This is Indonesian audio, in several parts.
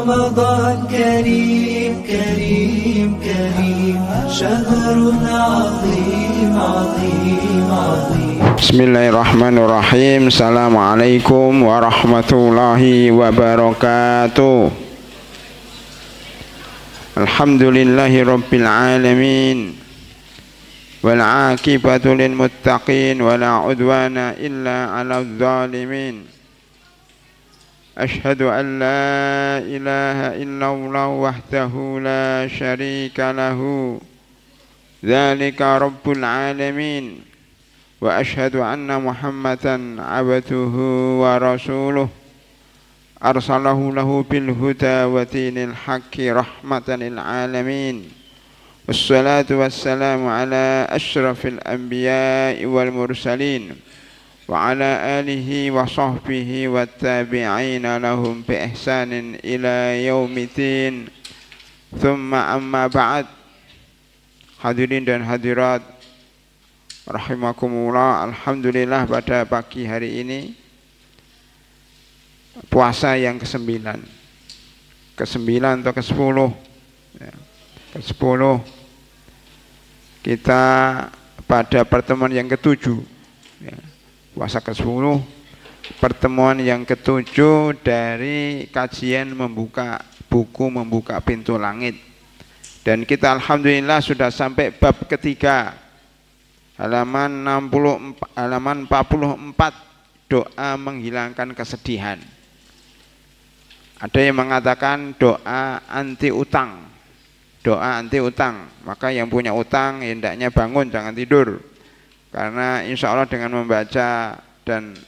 رمضان كريم كريم كريم شهر عظيم عظيم عظيم. بسم الله الرحمن الرحيم. السلام عليكم ورحمة الله وبركاته. الحمد لله رب العالمين والعاقبة للمتقين ولا عدوان إلا على الظالمين. أشهد أن لا إله إلا الله وحده لا شريك له ذلك رب العالمين. وأشهد أن محمدا عبده ورسوله أرسله له بالهدى ودين الحق رحمة للعالمين. والصلاة والسلام على أشرف الأنبياء والمرسلين وعلى آله وصحبه والتابعين لهم بإحسان إلى يوم الدين. ثم أما بعد. Hadirin dan hadirat rahimakumullah, alhamdulillah pada pagi hari ini puasa yang ke-9 atau ke-10 ya, ke-10 kita pada pertemuan yang ke-7 ya, puasa ke-10 pertemuan yang ke-7 dari kajian membuka buku Membuka Pintu Langit, dan kita alhamdulillah sudah sampai bab ketiga, halaman 44, doa menghilangkan kesedihan. Ada yang mengatakan doa anti utang, doa anti utang. Maka yang punya utang hendaknya bangun, jangan tidur, karena insya Allah dengan membaca dan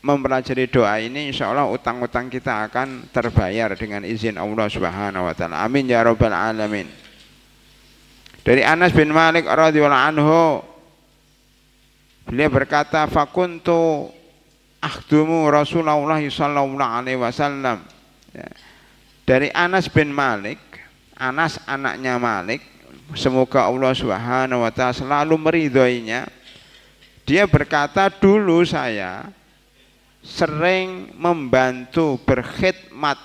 mempelajari doa ini, insya Allah utang-utang kita akan terbayar dengan izin Allah Subhanahu wa Ta'ala. Amin ya Rabbal Alamin. Dari Anas bin Malik radhiyallahu anhu, beliau berkata, fakuntu akhdumu Rasulullah sallallahu alaihi wasallam. Ya. Dari Anas bin Malik, Anas anaknya Malik, semoga Allah Subhanahu wa Ta'ala selalu meridhoinya. Dia berkata, dulu saya sering membantu berkhidmat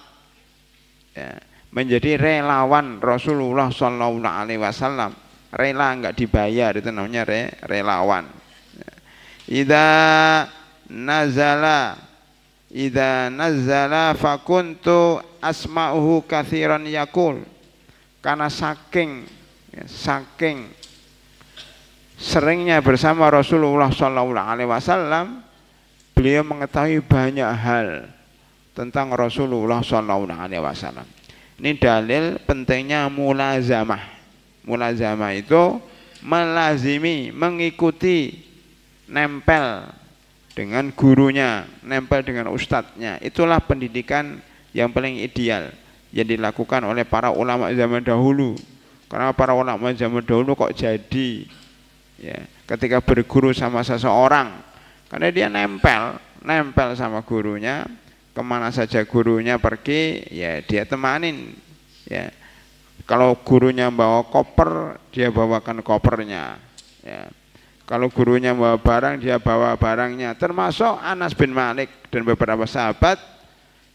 ya, menjadi relawan Rasulullah sallallahu alaihi wasallam. Rela enggak dibayar, itu namanya relawan. Idza nazala fakuntu asma'uhu katsiran yaqul. Karena saking seringnya bersama Rasulullah sallallahu alaihi wasallam, beliau mengetahui banyak hal tentang Rasulullah sallallahu alaihi wasallam. Ini dalil pentingnya mulazamah. Mulazamah itu melazimi, mengikuti, nempel dengan gurunya, nempel dengan ustadznya. Itulah pendidikan yang paling ideal yang dilakukan oleh para ulama zaman dahulu. Karena para ulama zaman dahulu kok jadi ya, ketika berguru sama seseorang, karena dia nempel sama gurunya, kemana saja gurunya pergi ya dia temanin ya. Kalau gurunya bawa koper, dia bawakan kopernya ya. Kalau gurunya bawa barang, dia bawa barangnya. Termasuk Anas bin Malik dan beberapa sahabat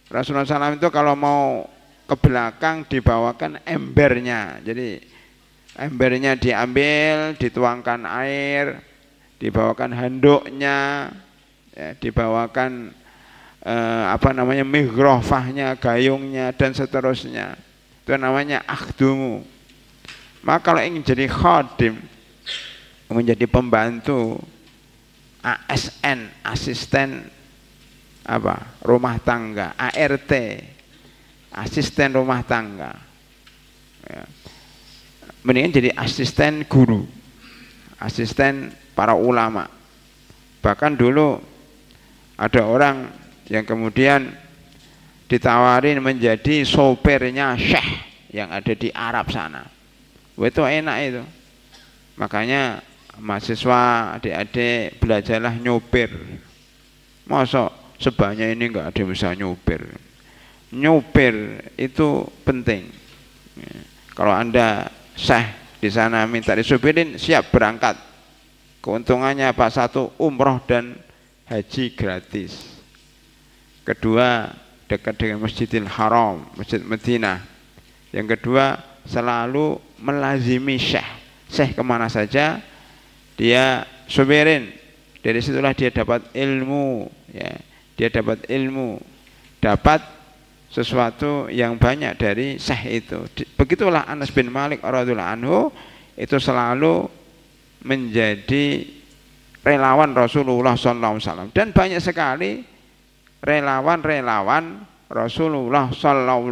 Rasulullah SAW itu kalau mau ke belakang dibawakan embernya. Jadi embernya diambil, dituangkan air, dibawakan handuknya, ya, dibawakan migrofahnya, gayungnya, dan seterusnya. Itu namanya akhdumu. Maka kalau ingin jadi khadim, menjadi pembantu, ASN, asisten rumah tangga, ART, asisten rumah tangga ya, mendingan jadi asisten guru, asisten para ulama. Bahkan dulu ada orang yang kemudian ditawarin menjadi sopirnya syekh yang ada di Arab sana. Itu enak itu. Makanya mahasiswa, adik-adik, belajarlah nyopir. Masa sebanyak ini enggak ada yang bisa nyopir. Nyopir itu penting. Kalau Anda syekh di sana minta disupirin, siap berangkat. Keuntungannya apa? Satu, umroh dan haji gratis. Kedua, dekat dengan Masjidil Haram, Masjid Madinah. Yang kedua, selalu melazimi syekh. Syekh kemana saja dia sumirin. Dari situlah dia dapat ilmu, ya. Dia dapat ilmu, dapat sesuatu yang banyak dari syekh itu. Begitulah Anas bin Malik radhiyallahu anhu itu selalu menjadi relawan Rasulullah SAW, dan banyak sekali relawan-relawan Rasulullah SAW,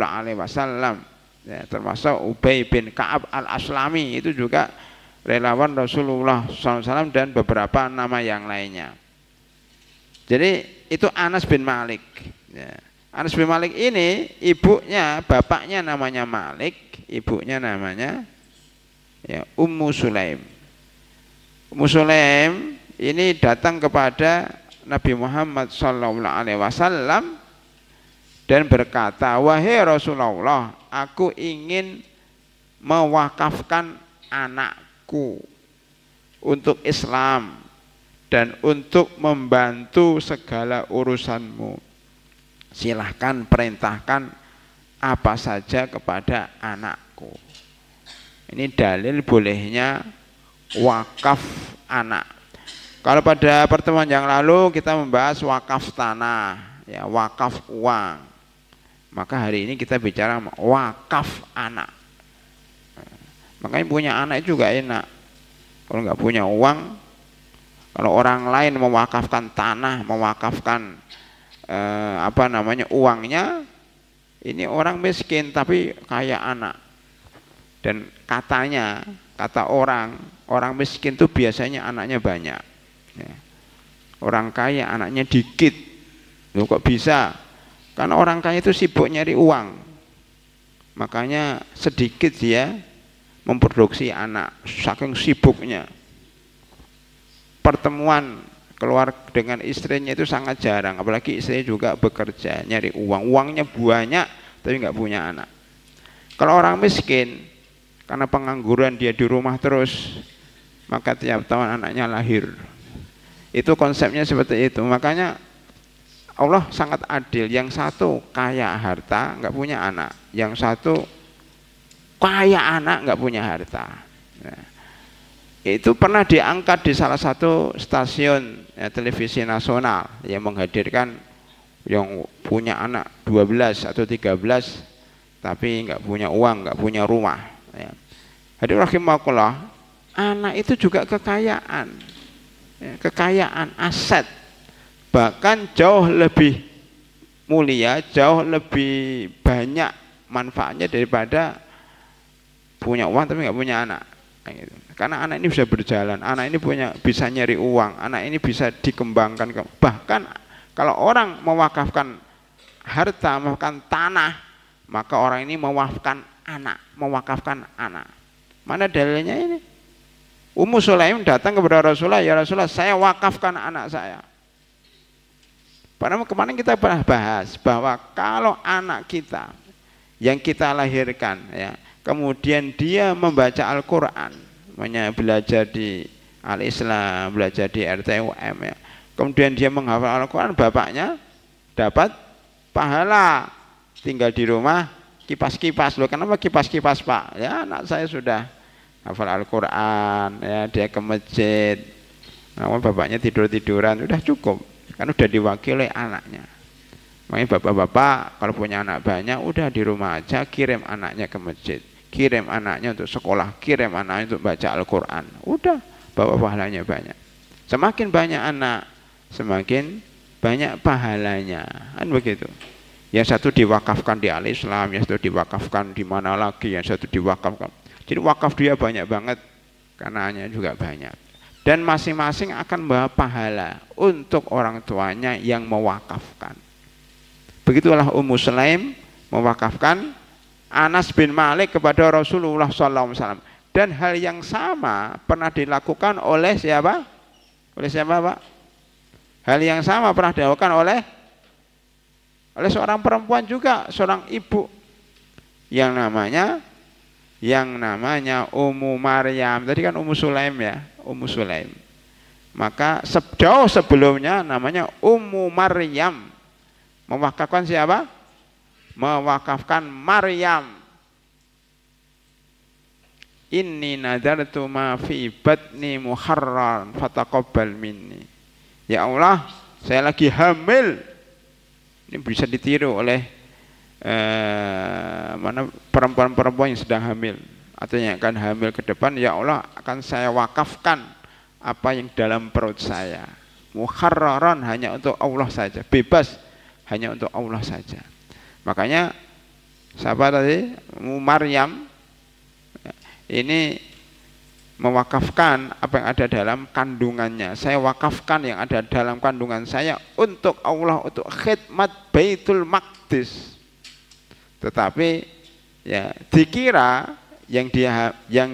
ya, termasuk Ubay bin Ka'ab al-Aslami itu juga relawan Rasulullah SAW, dan beberapa nama yang lainnya. Jadi itu Anas bin Malik, ya. Anas bin Malik ini ibunya, bapaknya namanya Malik, ibunya namanya ya Ummu Sulaim. Ummu Sulaim ini datang kepada Nabi Muhammad SAW dan berkata, wahai Rasulullah, aku ingin mewakafkan anakku untuk Islam dan untuk membantu segala urusanmu. Silahkan perintahkan apa saja kepada anakku. Ini dalil bolehnya wakaf anak. Kalau pada pertemuan yang lalu kita membahas wakaf tanah, ya, wakaf uang. Maka hari ini kita bicara wakaf anak. Makanya punya anak juga enak. Kalau nggak punya uang, kalau orang lain mewakafkan tanah, mewakafkan uangnya, ini orang miskin tapi kaya anak. Dan katanya, kata orang miskin itu biasanya anaknya banyak, ya. Orang kaya anaknya dikit. Loh, kok bisa? Karena orang kaya itu sibuk nyari uang, makanya sedikit dia memproduksi anak, saking sibuknya. Pertemuan keluar dengan istrinya itu sangat jarang, apalagi istrinya juga bekerja nyari uang, uangnya banyak tapi nggak punya anak. Kalau orang miskin karena pengangguran dia di rumah terus, maka tiap tahun anaknya lahir. Itu konsepnya seperti itu. Makanya Allah sangat adil, yang satu kaya harta nggak punya anak, yang satu kaya anak nggak punya harta. Nah, itu pernah diangkat di salah satu stasiun, ya, televisi nasional yang menghadirkan yang punya anak 12 atau 13 tapi nggak punya uang, nggak punya rumah, ya. Hadirin rahimakumullah, anak itu juga kekayaan, ya, kekayaan, aset, bahkan jauh lebih mulia, jauh lebih banyak manfaatnya daripada punya uang tapi nggak punya anak. Karena anak ini bisa berjalan, anak ini bisa nyari uang, anak ini bisa dikembangkan. Bahkan kalau orang mewakafkan harta, mewakafkan tanah, maka orang ini mewakafkan anak. Mana dalilnya ini? Ummu Sulaim datang kepada Rasulullah, ya Rasulullah, saya wakafkan anak saya. Padahal kemarin kita pernah bahas bahwa kalau anak kita yang kita lahirkan, ya, kemudian dia membaca Al-Quran, belajar di Al-Islam, belajar di RTUM, ya, kemudian dia menghafal Al-Quran, bapaknya dapat pahala. Tinggal di rumah kipas-kipas. Loh, kenapa kipas-kipas, Pak? Ya, anak saya sudah hafal Al-Quran, ya, dia ke masjid, namun bapaknya tidur-tiduran, udah cukup, kan udah diwakili anaknya. Makanya bapak-bapak kalau punya anak banyak, udah di rumah aja, kirim anaknya ke masjid, kirim anaknya untuk sekolah, kirim anaknya untuk baca Al-Quran, udah bawa pahalanya banyak. Semakin banyak anak, semakin banyak pahalanya, kan begitu. Yang satu diwakafkan di Al-Islam, yang satu diwakafkan di mana lagi, yang satu diwakafkan. Jadi wakaf dia banyak banget, karenanya juga banyak. Dan masing-masing akan membawa pahala untuk orang tuanya yang mewakafkan. Begitulah Ummu Sulaim mewakafkan Anas bin Malik kepada Rasulullah SAW. Dan hal yang sama pernah dilakukan oleh siapa? Oleh siapa, Pak? Hal yang sama pernah dilakukan oleh seorang perempuan juga, seorang ibu yang namanya Ummu Maryam. Tadi kan Ummu Sulaim, ya, Ummu Sulaim. Maka jauh sebelumnya namanya Ummu Maryam. Mewakafkan siapa? mewakafkan Maryam. Inni nadartu ma fi batni muharrar fataqabbal minni. Ya Allah, saya lagi hamil. Ini bisa ditiru oleh perempuan-perempuan yang sedang hamil atau yang akan hamil ke depan. Ya Allah, akan saya wakafkan apa yang dalam perut saya. Muharraran, hanya untuk Allah saja, bebas hanya untuk Allah saja. Makanya siapa tadi? Maryam ini mewakafkan apa yang ada dalam kandungannya. Saya wakafkan yang ada dalam kandungan saya untuk Allah, untuk khidmat Baitul Maqdis. Tetapi ya dikira yang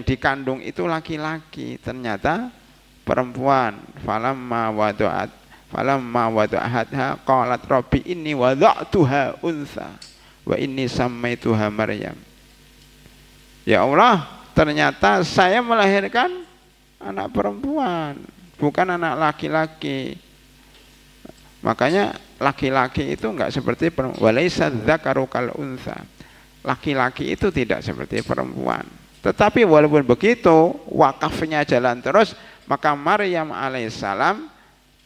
dikandung itu laki-laki, ternyata perempuan. Falamma wada'atha qalat rabbi inni wada'tuha untha wa inni sammaituha Maryam. Ya Allah, ternyata saya melahirkan anak perempuan, bukan anak laki-laki. Makanya laki-laki itu enggak seperti perempuan. Walaysa dzakaru kal untha. Laki-laki itu tidak seperti perempuan. Tetapi walaupun begitu, wakafnya jalan terus, maka Maryam alaihissalam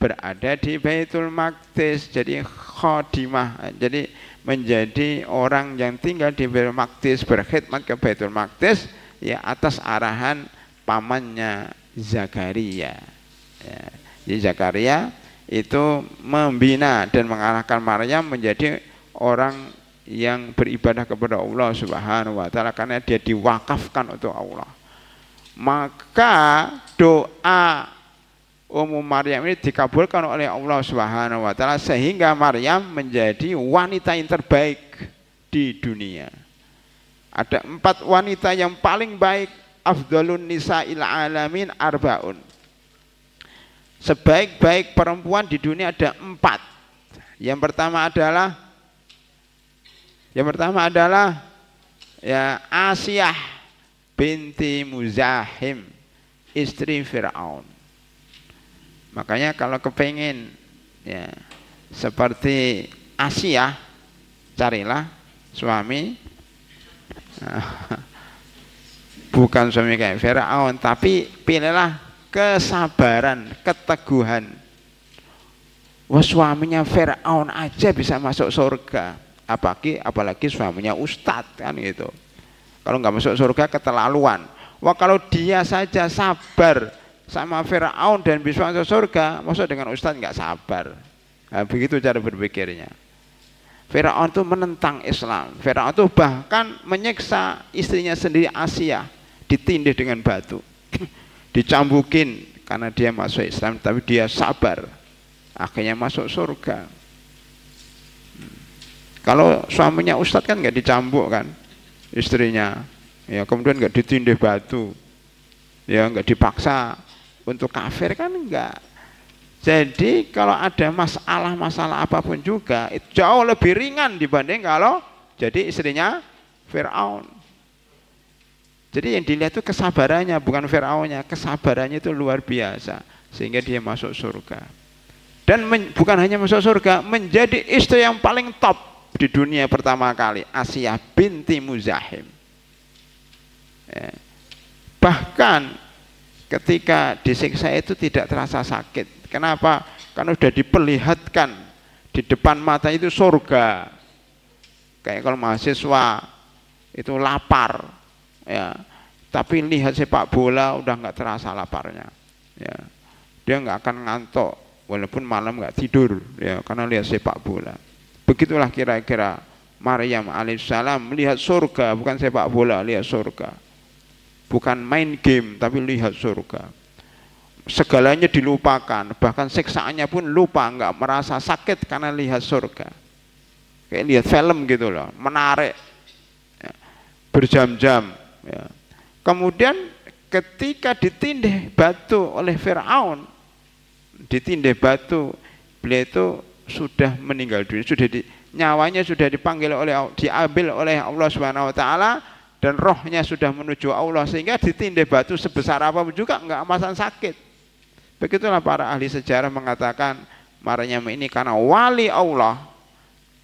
berada di Baitul Maqdis, jadi khadimah, jadi menjadi orang yang tinggal di Baitul Maqdis, berkhidmat ke Baitul Maqdis, ya atas arahan pamannya Zakaria. Ya, jadi Zakaria itu membina dan mengarahkan Maryam menjadi orang yang beribadah kepada Allah Subhanahu wa taala karena dia diwakafkan untuk Allah. Maka doa Maryam ini dikabulkan oleh Allah Subhanahu wa taala sehingga Maryam menjadi wanita yang terbaik di dunia. Ada 4 wanita yang paling baik, afdalun nisa'il alamin arbaun. Sebaik-baik perempuan di dunia ada 4. Yang pertama adalah ya Asiyah binti Muzahim, istri Fir'aun. Makanya kalau kepengin ya seperti Asiyah, carilah suami bukan suami kayak Fir'aun, tapi pilihlah kesabaran, keteguhan. Wah, suaminya Fir'aun aja bisa masuk surga, apalagi suaminya ustadz kan gitu. Kalau nggak masuk surga keterlaluan. Wah, kalau dia saja sabar sama Fir'aun dan bisa masuk surga, maksud dengan ustadz nggak sabar. Nah, begitu cara berpikirnya. Fir'aun itu menentang Islam. Fir'aun itu bahkan menyiksa istrinya sendiri Asiyah, ditindih dengan batu, dicambukin karena dia masuk Islam, tapi dia sabar, akhirnya masuk surga. Kalau suaminya ustadz kan nggak dicambuk kan istrinya, ya kemudian nggak ditindih batu, ya nggak dipaksa untuk kafir kan enggak. Jadi kalau ada masalah apapun juga itu jauh lebih ringan dibanding kalau jadi istrinya Fir'aun. Jadi yang dilihat itu kesabarannya, bukan Fir'aunnya. Kesabarannya itu luar biasa sehingga dia masuk surga. Dan bukan hanya masuk surga, menjadi istri yang paling top di dunia pertama kali, Asiyah binti Muzahim. Ya. Bahkan ketika disiksa itu tidak terasa sakit. Kenapa? Karena sudah diperlihatkan di depan mata itu surga. Kayak kalau mahasiswa itu lapar, ya, tapi lihat sepak bola udah nggak terasa laparnya. Ya, dia nggak akan ngantuk walaupun malam nggak tidur, ya, karena lihat sepak bola. Begitulah kira-kira Maryam alaihissalam melihat surga, bukan sepak bola, lihat surga. Bukan main game, tapi lihat surga. Segalanya dilupakan, bahkan siksaannya pun lupa, nggak merasa sakit karena lihat surga. Kayak lihat film gitu loh, menarik, ya, berjam-jam. Ya. Kemudian ketika ditindih batu oleh Fir'aun, ditindih batu, beliau itu sudah meninggal dunia, nyawanya sudah diambil oleh Allah Subhanahu Wa Taala. Dan rohnya sudah menuju Allah sehingga ditindih batu sebesar apapun juga enggak masalah sakit. Begitulah para ahli sejarah mengatakan Maryam ini karena wali Allah,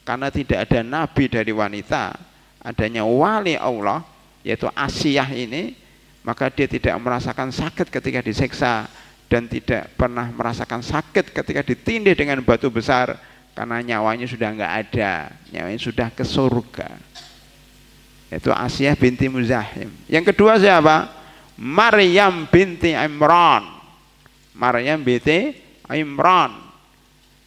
karena tidak ada nabi dari wanita, adanya wali Allah yaitu Asiyah ini, maka dia tidak merasakan sakit ketika diseksa dan tidak pernah merasakan sakit ketika ditindih dengan batu besar karena nyawanya sudah nggak ada, nyawanya sudah ke surga. Itu Asiyah binti Muzahim. Yang kedua siapa? Maryam binti Imran. Maryam binti Imran.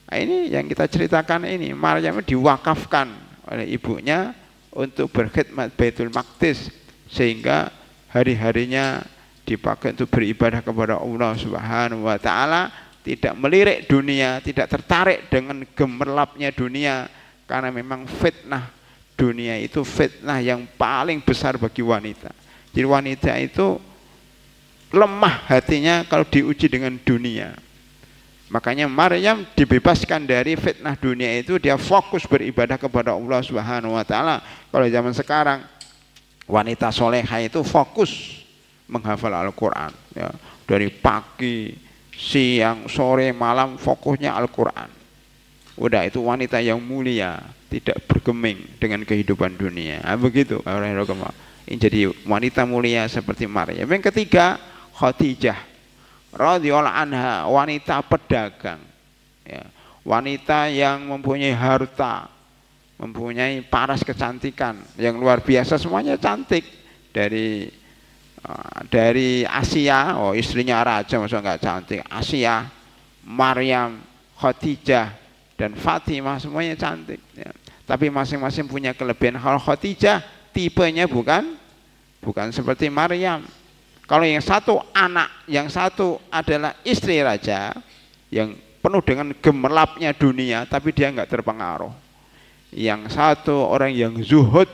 Nah, ini yang kita ceritakan ini, Maryam diwakafkan oleh ibunya untuk berkhidmat Baitul Maqdis sehingga hari-harinya dipakai untuk beribadah kepada Allah Subhanahu wa taala, tidak melirik dunia, tidak tertarik dengan gemerlapnya dunia, karena memang fitnah dunia itu fitnah yang paling besar bagi wanita. Jadi wanita itu lemah hatinya kalau diuji dengan dunia. Makanya Maryam dibebaskan dari fitnah dunia itu, dia fokus beribadah kepada Allah Subhanahu wa taala. Kalau zaman sekarang wanita soleha itu fokus menghafal Al-Quran ya. Dari pagi, siang, sore, malam fokusnya Al-Quran. Udah, itu wanita yang mulia, tidak bergeming dengan kehidupan dunia. Nah, begitu. Ini jadi wanita mulia seperti Maryam. Yang ketiga, Khadijah radhiyallahu anha, wanita pedagang ya. Wanita yang mempunyai harta, mempunyai paras kecantikan yang luar biasa, semuanya cantik. Dari Asia, oh istrinya raja masa nggak cantik, Asia, Maryam, Khadijah dan Fatimah semuanya cantik ya. Tapi masing-masing punya kelebihan. Kalau Khadijah tipenya bukan seperti Maryam. Kalau yang satu anak, yang satu adalah istri raja yang penuh dengan gemerlapnya dunia, tapi dia nggak terpengaruh. Yang satu orang yang zuhud,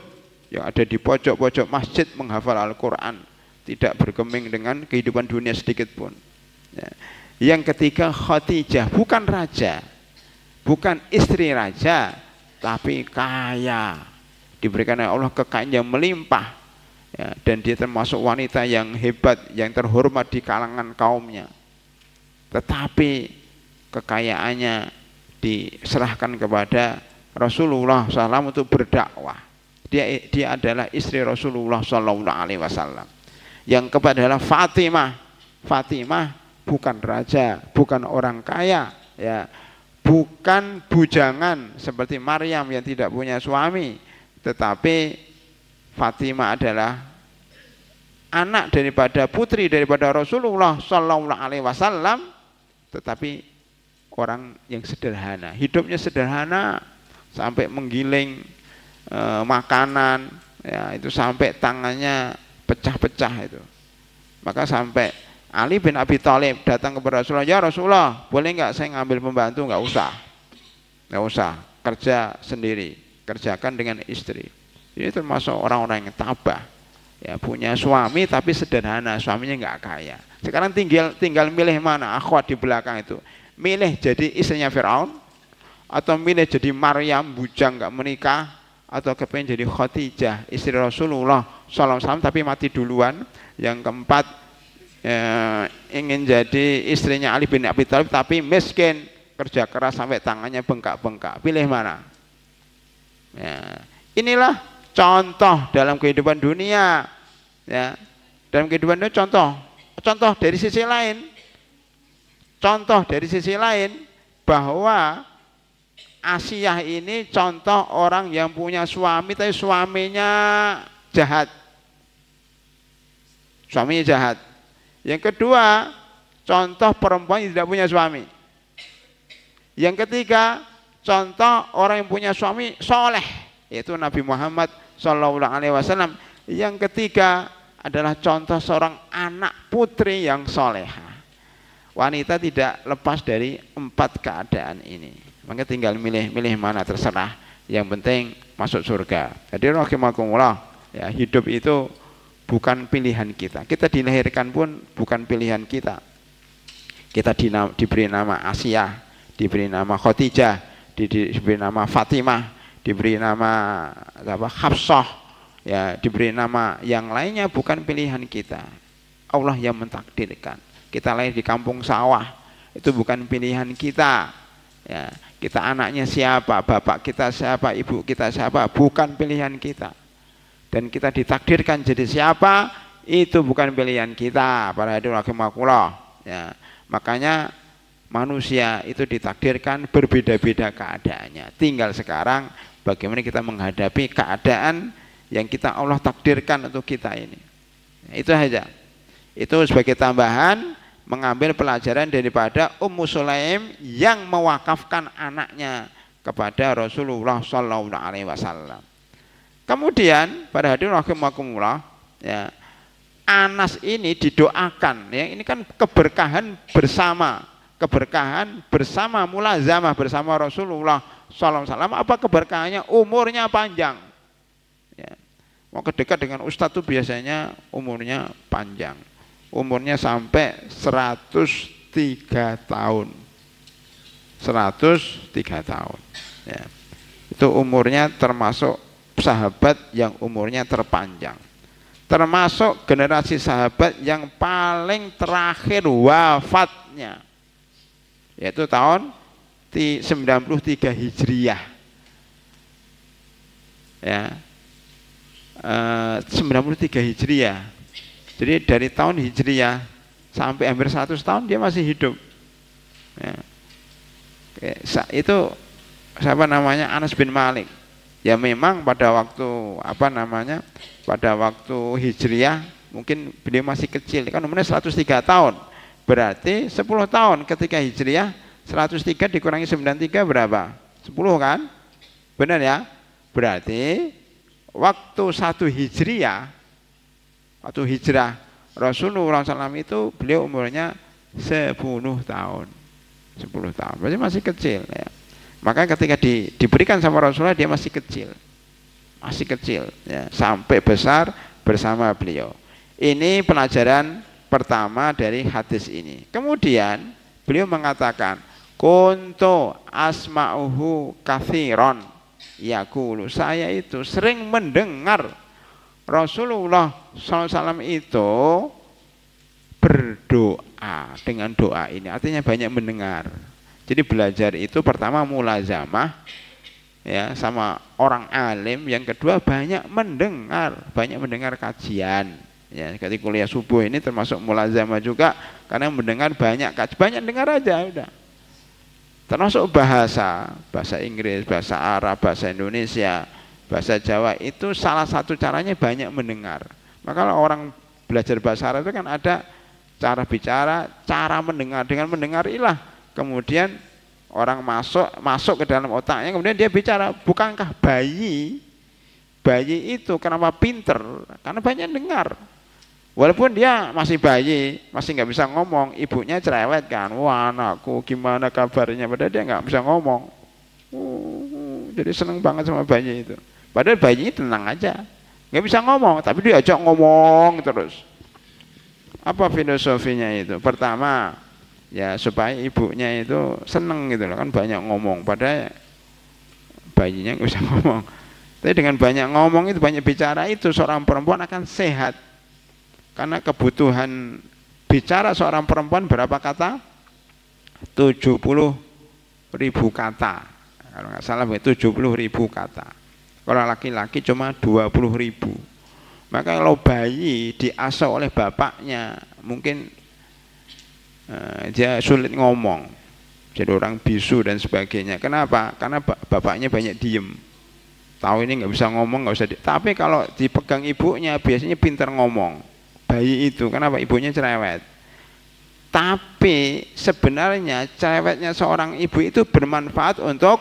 yang ada di pojok-pojok masjid menghafal Al-Quran, tidak bergeming dengan kehidupan dunia sedikit pun ya. Yang ketiga Khadijah, bukan raja, bukan istri raja, tapi kaya, diberikan oleh Allah kekayaan yang melimpah ya, dan dia termasuk wanita yang hebat, yang terhormat di kalangan kaumnya. Tetapi kekayaannya diserahkan kepada Rasulullah SAW untuk berdakwah. Dia adalah istri Rasulullah SAW. Yang kepada adalah Fatimah. Fatimah bukan raja, bukan orang kaya ya, bukan bujangan seperti Maryam yang tidak punya suami, tetapi Fatimah adalah anak daripada putri daripada Rasulullah Sallallahu Alaihi Wasallam, tetapi orang yang sederhana, hidupnya sederhana sampai menggiling makanan ya, itu sampai tangannya pecah-pecah itu. Maka sampai Ali bin Abi Thalib datang kepada Rasulullah, ya Rasulullah, boleh nggak saya ngambil pembantu? Nggak usah, kerja sendiri, kerjakan dengan istri. Ini termasuk orang-orang yang tabah ya, punya suami tapi sederhana, suaminya nggak kaya. Sekarang tinggal milih mana akhwat di belakang itu, milih jadi istrinya Fir'aun atau milih jadi Maryam bujang nggak menikah, atau kepengen jadi Khadijah istri Rasulullah SAW tapi mati duluan. Yang keempat ingin jadi istrinya Ali bin Abi Thalib tapi miskin, kerja keras sampai tangannya bengkak-bengkak. Pilih mana ya. Inilah contoh dalam kehidupan dunia ya. Dalam kehidupan dunia contoh dari sisi lain bahwa Asiyah ini contoh orang yang punya suami tapi suaminya jahat. Suaminya jahat. Yang kedua, contoh perempuan yang tidak punya suami. Yang ketiga, contoh orang yang punya suami soleh, yaitu Nabi Muhammad SAW. Yang ketiga adalah contoh seorang anak putri yang soleha. Wanita tidak lepas dari 4 keadaan ini. Maka tinggal milih mana terserah. Yang penting masuk surga. Jadi rahimakumullah ya, hidup itu bukan pilihan kita. Kita dilahirkan pun bukan pilihan kita. Kita diberi nama Asiyah, diberi nama Khadijah, diberi nama Fatimah, diberi nama Hafsah, ya, diberi nama yang lainnya, bukan pilihan kita. Allah yang mentakdirkan. Kita lahir di kampung sawah, itu bukan pilihan kita. Ya, Kita anaknya siapa, bapak kita siapa, ibu kita siapa, bukan pilihan kita. Dan kita ditakdirkan jadi siapa, itu bukan pilihan kita. Para hadirin rahimakumullah. Ya, makanya manusia itu ditakdirkan berbeda-beda keadaannya. Tinggal sekarang bagaimana kita menghadapi keadaan yang kita Allah takdirkan untuk kita ini. Itu saja. Itu sebagai tambahan, mengambil pelajaran daripada Ummu Sulaim yang mewakafkan anaknya kepada Rasulullah Sallallahu Alaihi Wasallam. Kemudian pada hadirin rahimakumullah, ya, Anas ini didoakan, ya, ini kan keberkahan bersama mulazamah bersama Rasulullah Sallallahu Alaihi Wasallam. Apa keberkahannya? Umurnya panjang. Ya. Mau dekat dengan ustadz itu biasanya umurnya panjang. Umurnya sampai 103 tahun. 103 tahun. Ya. Itu umurnya termasuk sahabat yang umurnya terpanjang. Termasuk generasi sahabat yang paling terakhir wafatnya. Yaitu tahun 93 Hijriah. Ya. 93 Hijriah. Jadi dari tahun Hijriah sampai hampir 100 tahun dia masih hidup. Ya. Itu siapa namanya? Anas bin Malik. Ya memang pada waktu pada waktu Hijriah mungkin beliau masih kecil, kan umurnya 103 tahun. Berarti 10 tahun ketika Hijriah, 103 dikurangi 93 berapa? 10 kan? Benar ya? Berarti waktu 1 Hijriah, waktu hijrah Rasulullah SAW itu beliau umurnya 10 tahun. 10 tahun, berarti masih kecil ya. Maka ketika diberikan sama Rasulullah dia masih kecil. Masih kecil ya, sampai besar bersama beliau. Ini pelajaran pertama dari hadis ini. Kemudian beliau mengatakan, kuntu asma'uhu katsiran yaqulu, saya itu sering mendengar Rasulullah SAW itu berdoa dengan doa ini. Artinya banyak mendengar. Jadi belajar itu pertama mulazamah ya sama orang alim, yang kedua banyak mendengar kajian. Ya, ketika kuliah subuh ini termasuk mulazamah juga, karena mendengar banyak dengar aja udah. Termasuk bahasa Inggris, bahasa Arab, bahasa Indonesia, bahasa Jawa, itu salah satu caranya banyak mendengar. Maka kalau orang belajar bahasa Arab itu kan ada cara bicara, cara mendengar. Dengan mendengar ilah kemudian orang masuk ke dalam otaknya, kemudian dia bicara. Bukankah bayi itu kenapa pinter? Karena banyak dengar. Walaupun dia masih bayi, masih nggak bisa ngomong, ibunya cerewet kan, wah anakku gimana kabarnya, padahal dia nggak bisa ngomong. Jadi seneng banget sama bayi itu. Padahal bayinya tenang aja, nggak bisa ngomong, tapi diajak ngomong terus. Apa filosofinya itu? Pertama, ya supaya ibunya itu seneng gitu loh, kan banyak ngomong, padahal bayinya nggak bisa ngomong. Tapi dengan banyak ngomong itu, banyak bicara itu, seorang perempuan akan sehat. Karena kebutuhan bicara seorang perempuan berapa kata? 70.000 kata. Kalau nggak salah 70.000 kata. Kalau laki-laki cuma 20.000. Maka kalau bayi diasuh oleh bapaknya, mungkin dia sulit ngomong, jadi orang bisu dan sebagainya. Kenapa? Karena bapaknya banyak diem. Tahu ini nggak bisa ngomong, nggak usah. Tapi kalau dipegang ibunya biasanya pintar ngomong. Bayi itu, kenapa? Ibunya cerewet. Tapi sebenarnya cerewetnya seorang ibu itu bermanfaat untuk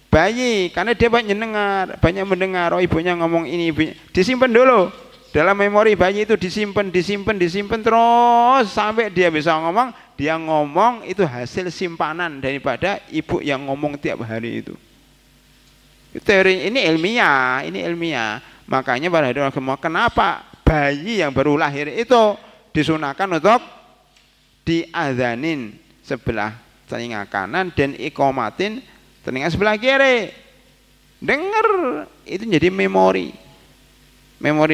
bayi, karena dia banyak mendengar. Oh ibunya ngomong ini, ibunya disimpan dulu dalam memori bayi itu, disimpan terus sampai dia bisa ngomong. Dia ngomong itu hasil simpanan daripada ibu yang ngomong tiap hari itu. Teori ini ilmiah. Makanya pada hari agama, kenapa bayi yang baru lahir itu disunahkan untuk diadzanin sebelah telinga kanan dan iqomatin telinga sebelah kiri. Dengar, itu jadi memori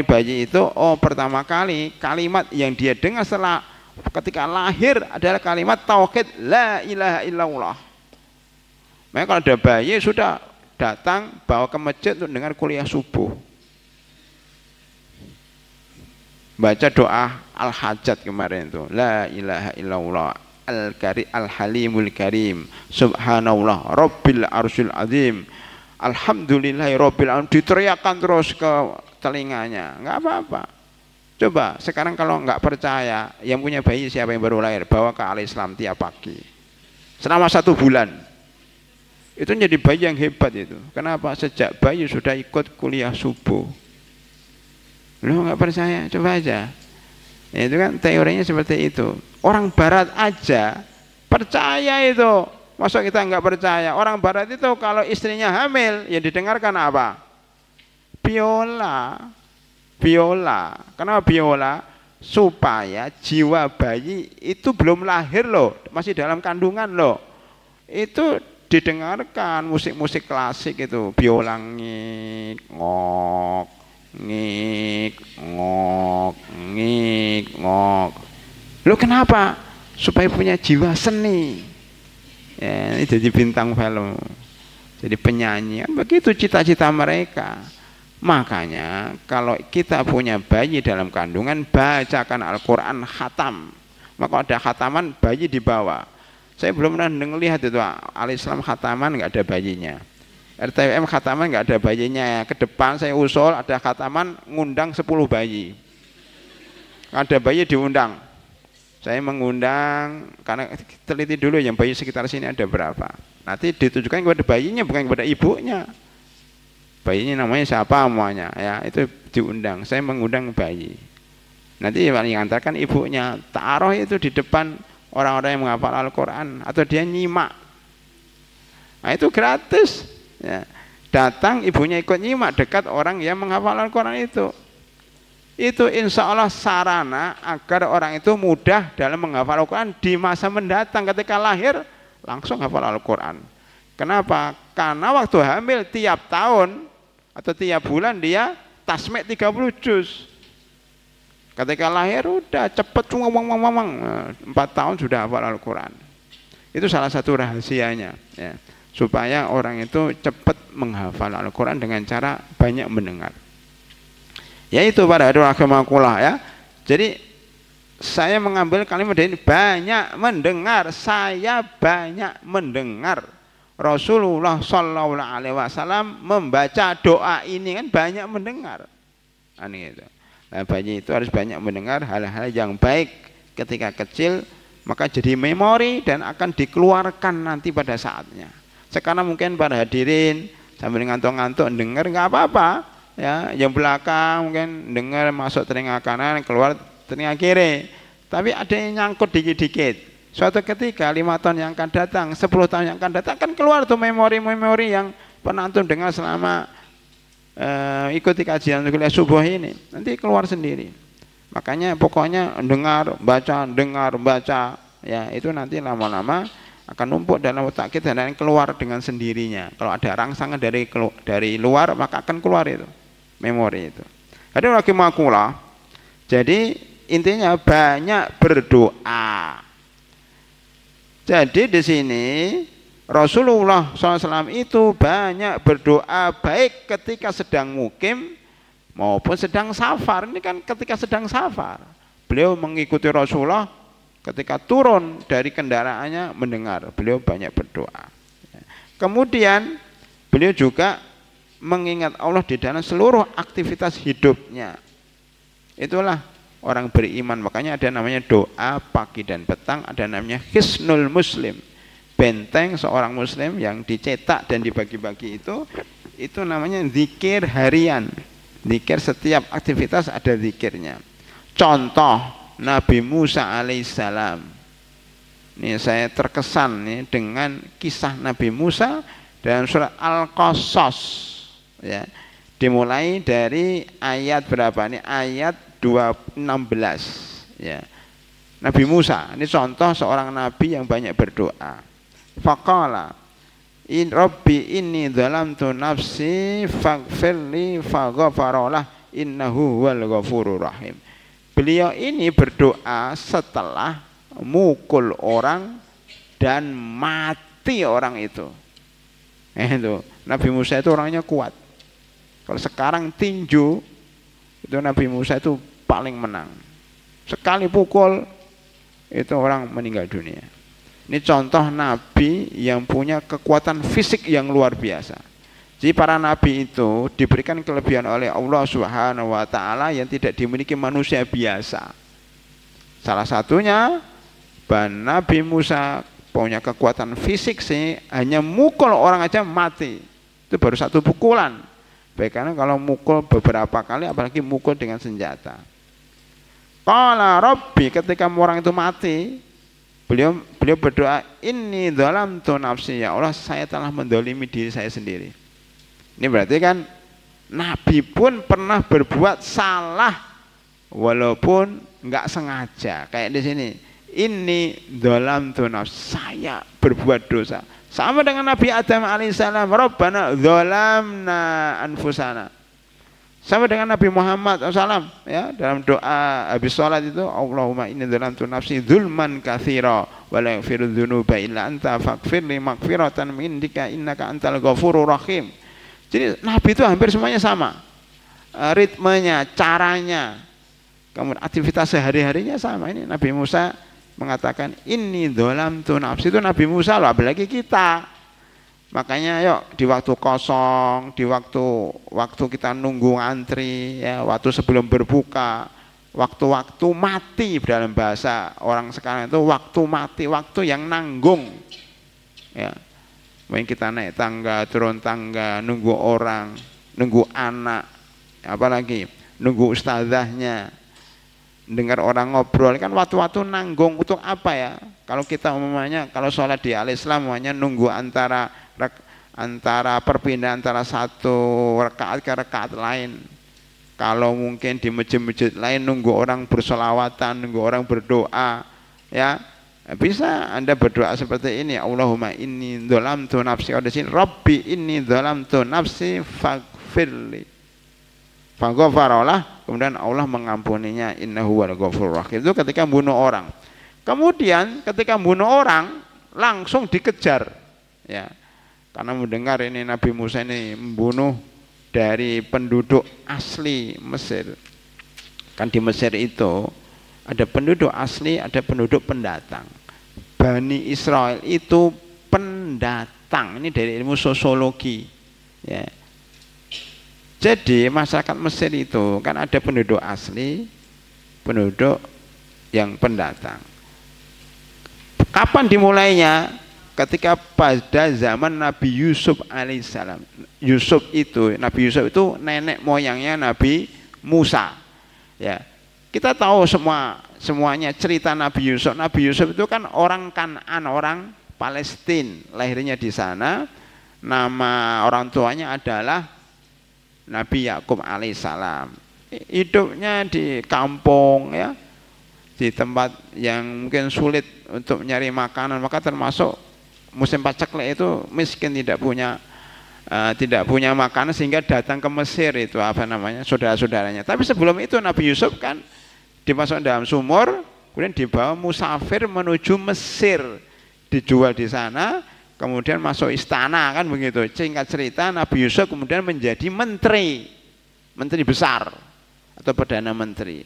bayi itu. Oh, pertama kali kalimat yang dia dengar setelah ketika lahir adalah kalimat tauhid la ilaha illallah. Makanya kalau ada bayi sudah datang bawa ke masjid untuk dengar kuliah subuh. Baca doa al-hajat kemarin itu. La ilaha illallah al-halimul karim. Subhanallah rabbil arsyil azim. Alhamdulillahi rabbil alamin, diteriakkan terus ke telinganya. Enggak apa-apa. Coba sekarang kalau enggak percaya, yang punya bayi siapa yang baru lahir, bawa ke Al-Islam tiap pagi. Selama 1 bulan. Itu jadi bayi yang hebat itu. Kenapa? Sejak bayi sudah ikut kuliah subuh. Lu nggak percaya? Coba aja. Ya, itu kan teorinya seperti itu. Orang Barat aja percaya itu. Masa kita nggak percaya? Orang Barat itu kalau istrinya hamil, ya didengarkan apa? Biola. Biola. Kenapa biola? Supaya jiwa bayi itu belum lahir loh, masih dalam kandungan loh. Itu didengarkan musik-musik klasik itu, biola ngik, ngok, ngik, ngok, ngik, ngok. Lo kenapa? Supaya punya jiwa seni. Ya, ini jadi bintang film, jadi penyanyi. Begitu cita-cita mereka. Makanya kalau kita punya bayi dalam kandungan, bacakan Al-Quran khatam. Maka ada khataman bayi dibawa. Saya belum pernah melihat itu Al-Islam khataman nggak ada bayinya. RTWM khataman nggak ada bayinya. Ke depan saya usul ada khataman ngundang 10 bayi. Ada bayi diundang. Saya mengundang karena teliti dulu yang bayi sekitar sini ada berapa. Nanti ditujukan kepada bayinya bukan kepada ibunya. Bayinya namanya siapa semuanya ya, itu diundang. Saya mengundang bayi. Nanti yang mengantarkan ibunya. Taruh itu di depan orang-orang yang menghafal Al-Quran atau dia nyimak. Nah, itu gratis ya. Datang ibunya ikut nyimak dekat orang yang menghafal Al-Quran itu. Itu insya Allah sarana agar orang itu mudah dalam menghafal Al-Quran di masa mendatang. Ketika lahir langsung hafal Al-Quran. Kenapa? Karena waktu hamil tiap tahun atau tiap bulan dia tasmik 30 juz. Ketika lahir udah cepet 4 tahun sudah hafal Al-Quran. Itu salah satu rahasianya ya, supaya orang itu cepat menghafal Al-Quran dengan cara banyak mendengar. Yaitu para hadirin rahimakumullah ya. Jadi saya mengambil kalimat ini banyak mendengar. Saya banyak mendengar Rasulullah Shallallahu Alaihi Wasallam membaca doa ini, kan banyak mendengar. Aneh itu. Nah, bayi itu harus banyak mendengar hal-hal yang baik ketika kecil, maka jadi memori dan akan dikeluarkan nanti pada saatnya. Sekarang mungkin para hadirin sambil ngantuk-ngantuk dengar nggak apa-apa, ya. Yang belakang mungkin dengar masuk telinga kanan, keluar telinga kiri. Tapi ada yang nyangkut dikit-dikit. Suatu ketika 5 tahun yang akan datang, 10 tahun yang akan datang, akan keluar tuh memori-memori yang pernah antum dengar selama ikuti kajian kuliah subuh ini. Nanti keluar sendiri. Makanya pokoknya dengar, baca, ya itu nanti lama-lama akan numpuk dalam otak kita dan keluar dengan sendirinya. Kalau ada rangsangan dari luar, maka akan keluar itu memori itu. Ada lagi makulah. Jadi intinya banyak berdoa. Jadi di sini Rasulullah SAW itu banyak berdoa baik ketika sedang mukim maupun sedang safar. Ini kan ketika sedang safar. Beliau mengikuti Rasulullah ketika turun dari kendaraannya mendengar. Beliau banyak berdoa. Kemudian beliau juga mengingat Allah di dalam seluruh aktivitas hidupnya. Itulah orang beriman. Makanya ada namanya doa pagi dan petang, ada namanya hisnul muslim, benteng seorang muslim yang dicetak dan dibagi-bagi. Itu namanya zikir harian. Zikir setiap aktivitas ada zikirnya. Contoh Nabi Musa alaihissalam. Ini saya terkesan nih dengan kisah Nabi Musa dalam surat Al-Qasas ya. Dimulai dari ayat berapa nih? Ayat 16 ya. Nabi Musa ini contoh seorang nabi yang banyak berdoa. Faqala in rabbi inni dzalamtu nafsi faghfirli faghfaralah innahu huwal ghafurur rahim. Beliau ini berdoa setelah mukul orang dan mati orang itu. Itu Nabi Musa itu orangnya kuat. Kalau sekarang tinju itu Nabi Musa itu paling menang. Sekali pukul itu orang meninggal dunia. Ini contoh nabi yang punya kekuatan fisik yang luar biasa. Jadi para nabi itu diberikan kelebihan oleh Allah Subhanahu wa taala yang tidak dimiliki manusia biasa. Salah satunya Nabi Musa punya kekuatan fisik sih, hanya mukul orang aja mati. Itu baru satu pukulan. Baik, karena kalau mukul beberapa kali apalagi mukul dengan senjata. Qala Rabbi, ketika orang itu mati, beliau berdoa, inni dzalamtu nafsi, ya Allah saya telah mendolimi diri saya sendiri. Ini berarti kan Nabi pun pernah berbuat salah walaupun nggak sengaja. Kayak di sini, inni dzalamtu nafsi, saya berbuat dosa. Sama dengan Nabi Adam alaihissalam, Rabbana dzalamna anfusana. Sama dengan Nabi Muhammad SAW, ya, dalam doa habis sholat itu, Allahumma inni dzalamtu nafsi dzulman katsira wa la yaghfiru dzunuba illa anta faghfirli maghfiratan min indika innaka antal ghafurur rahim. Jadi Nabi itu hampir semuanya sama, ritmenya, caranya, kemudian aktivitas sehari-harinya sama. Ini Nabi Musa mengatakan inni dzalamtu nafsi, itu Nabi Musa loh, apalagi kita. Makanya yuk di waktu kosong, di waktu kita nunggu antri, ya, waktu sebelum berbuka, waktu-waktu mati dalam bahasa orang sekarang itu waktu mati, waktu yang nanggung. Ya. Mungkin kita naik tangga, turun tangga, nunggu orang, nunggu anak, apalagi nunggu ustazahnya, dengar orang ngobrol, kan waktu-waktu nanggung untuk apa ya? Kalau kita umumnya kalau sholat di al-Islam umumnya nunggu antara perpindahan antara satu rakaat ke rakaat lain. Kalau mungkin di masjid-masjid lain nunggu orang bersolawatan, nunggu orang berdoa, ya bisa Anda berdoa seperti ini, Allahumma inni dzalamtu nafsi, ada sini Rabbi inni dzalamtu nafsi faghfirli, faghfaralah, kemudian Allah mengampuninya, innahu wal ghafurur rahim. Itu ketika membunuh orang. Kemudian ketika membunuh orang langsung dikejar, ya, karena mendengar ini Nabi Musa ini membunuh dari penduduk asli Mesir. Kan di Mesir itu ada penduduk asli, ada penduduk pendatang. Bani Israel itu pendatang. Ini dari ilmu sosiologi, ya. Jadi masyarakat Mesir itu kan ada penduduk asli, penduduk yang pendatang. Kapan dimulainya? Ketika pada zaman Nabi Yusuf alaihissalam. Nabi Yusuf itu nenek moyangnya Nabi Musa. Ya, kita tahu semuanya cerita Nabi Yusuf. Nabi Yusuf itu kan orang Kan'an, orang Palestina, lahirnya di sana. Nama orang tuanya adalah Nabi Yakub alaihissalam. Hidupnya di kampung, ya, di tempat yang mungkin sulit untuk mencari makanan, maka termasuk musim paceklik itu miskin, tidak punya makanan sehingga datang ke Mesir itu apa namanya saudara-saudaranya. Tapi sebelum itu Nabi Yusuf kan dimasukkan dalam sumur, kemudian dibawa musafir menuju Mesir, dijual di sana, kemudian masuk istana, kan begitu. Singkat cerita Nabi Yusuf kemudian menjadi menteri besar atau perdana menteri.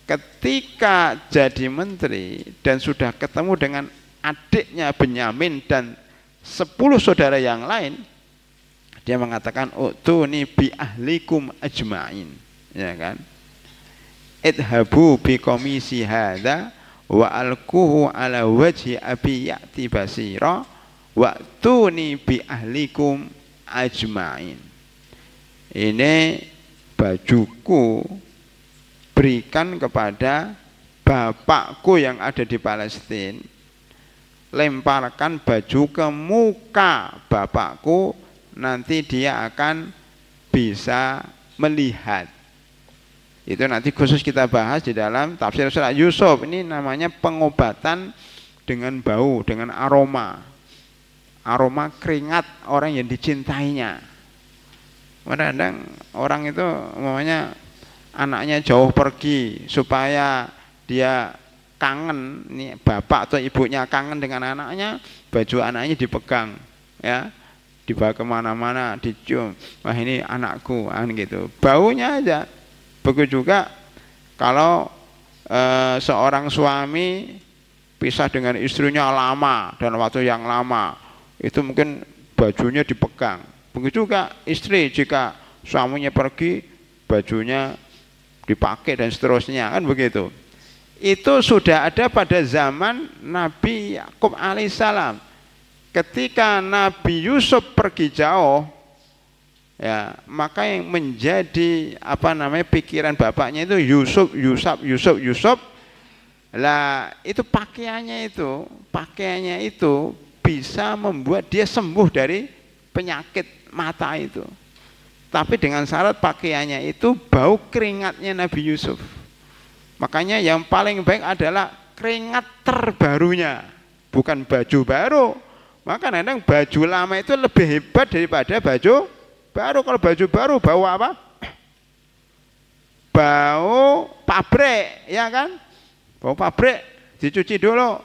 Ketika jadi menteri dan sudah ketemu dengan adiknya Benyamin dan 10 saudara yang lain, dia mengatakan utuni bi ahlikum ajmain, ya kan, idhabu bi qamisi hadza wa alquhu ala wajhi abi ya'ti basira wa tuni bi ahlikum ajmain. Ini bajuku berikan kepada bapakku yang ada di Palestina, lemparkan baju ke muka bapakku, nanti dia akan bisa melihat. Itu nanti khusus kita bahas di dalam tafsir surat Yusuf. Ini namanya pengobatan dengan bau, dengan aroma keringat orang yang dicintainya. Kadang-kadang orang itu namanya anaknya jauh pergi supaya dia kangen, nih bapak atau ibunya kangen dengan anaknya, baju anaknya dipegang, ya, dibawa kemana-mana, dicium, wah ini anakku, gitu. Baunya aja. Begitu juga kalau seorang suami pisah dengan istrinya lama dan waktu yang lama, itu mungkin bajunya dipegang. Begitu juga istri, jika suaminya pergi, bajunya dipakai dan seterusnya, kan begitu. Itu sudah ada pada zaman Nabi Yakub alaihissalam. Ketika Nabi Yusuf pergi jauh, ya, maka yang menjadi pikiran bapaknya itu Yusuf. Lah itu pakaiannya itu bisa membuat dia sembuh dari penyakit mata itu. Tapi dengan syarat pakaiannya itu bau keringatnya Nabi Yusuf. Makanya yang paling baik adalah keringat terbarunya, bukan baju baru. Maka kadang baju lama itu lebih hebat daripada baju baru. Kalau baju baru bau apa? Bau pabrik, ya kan? Bau pabrik, dicuci dulu.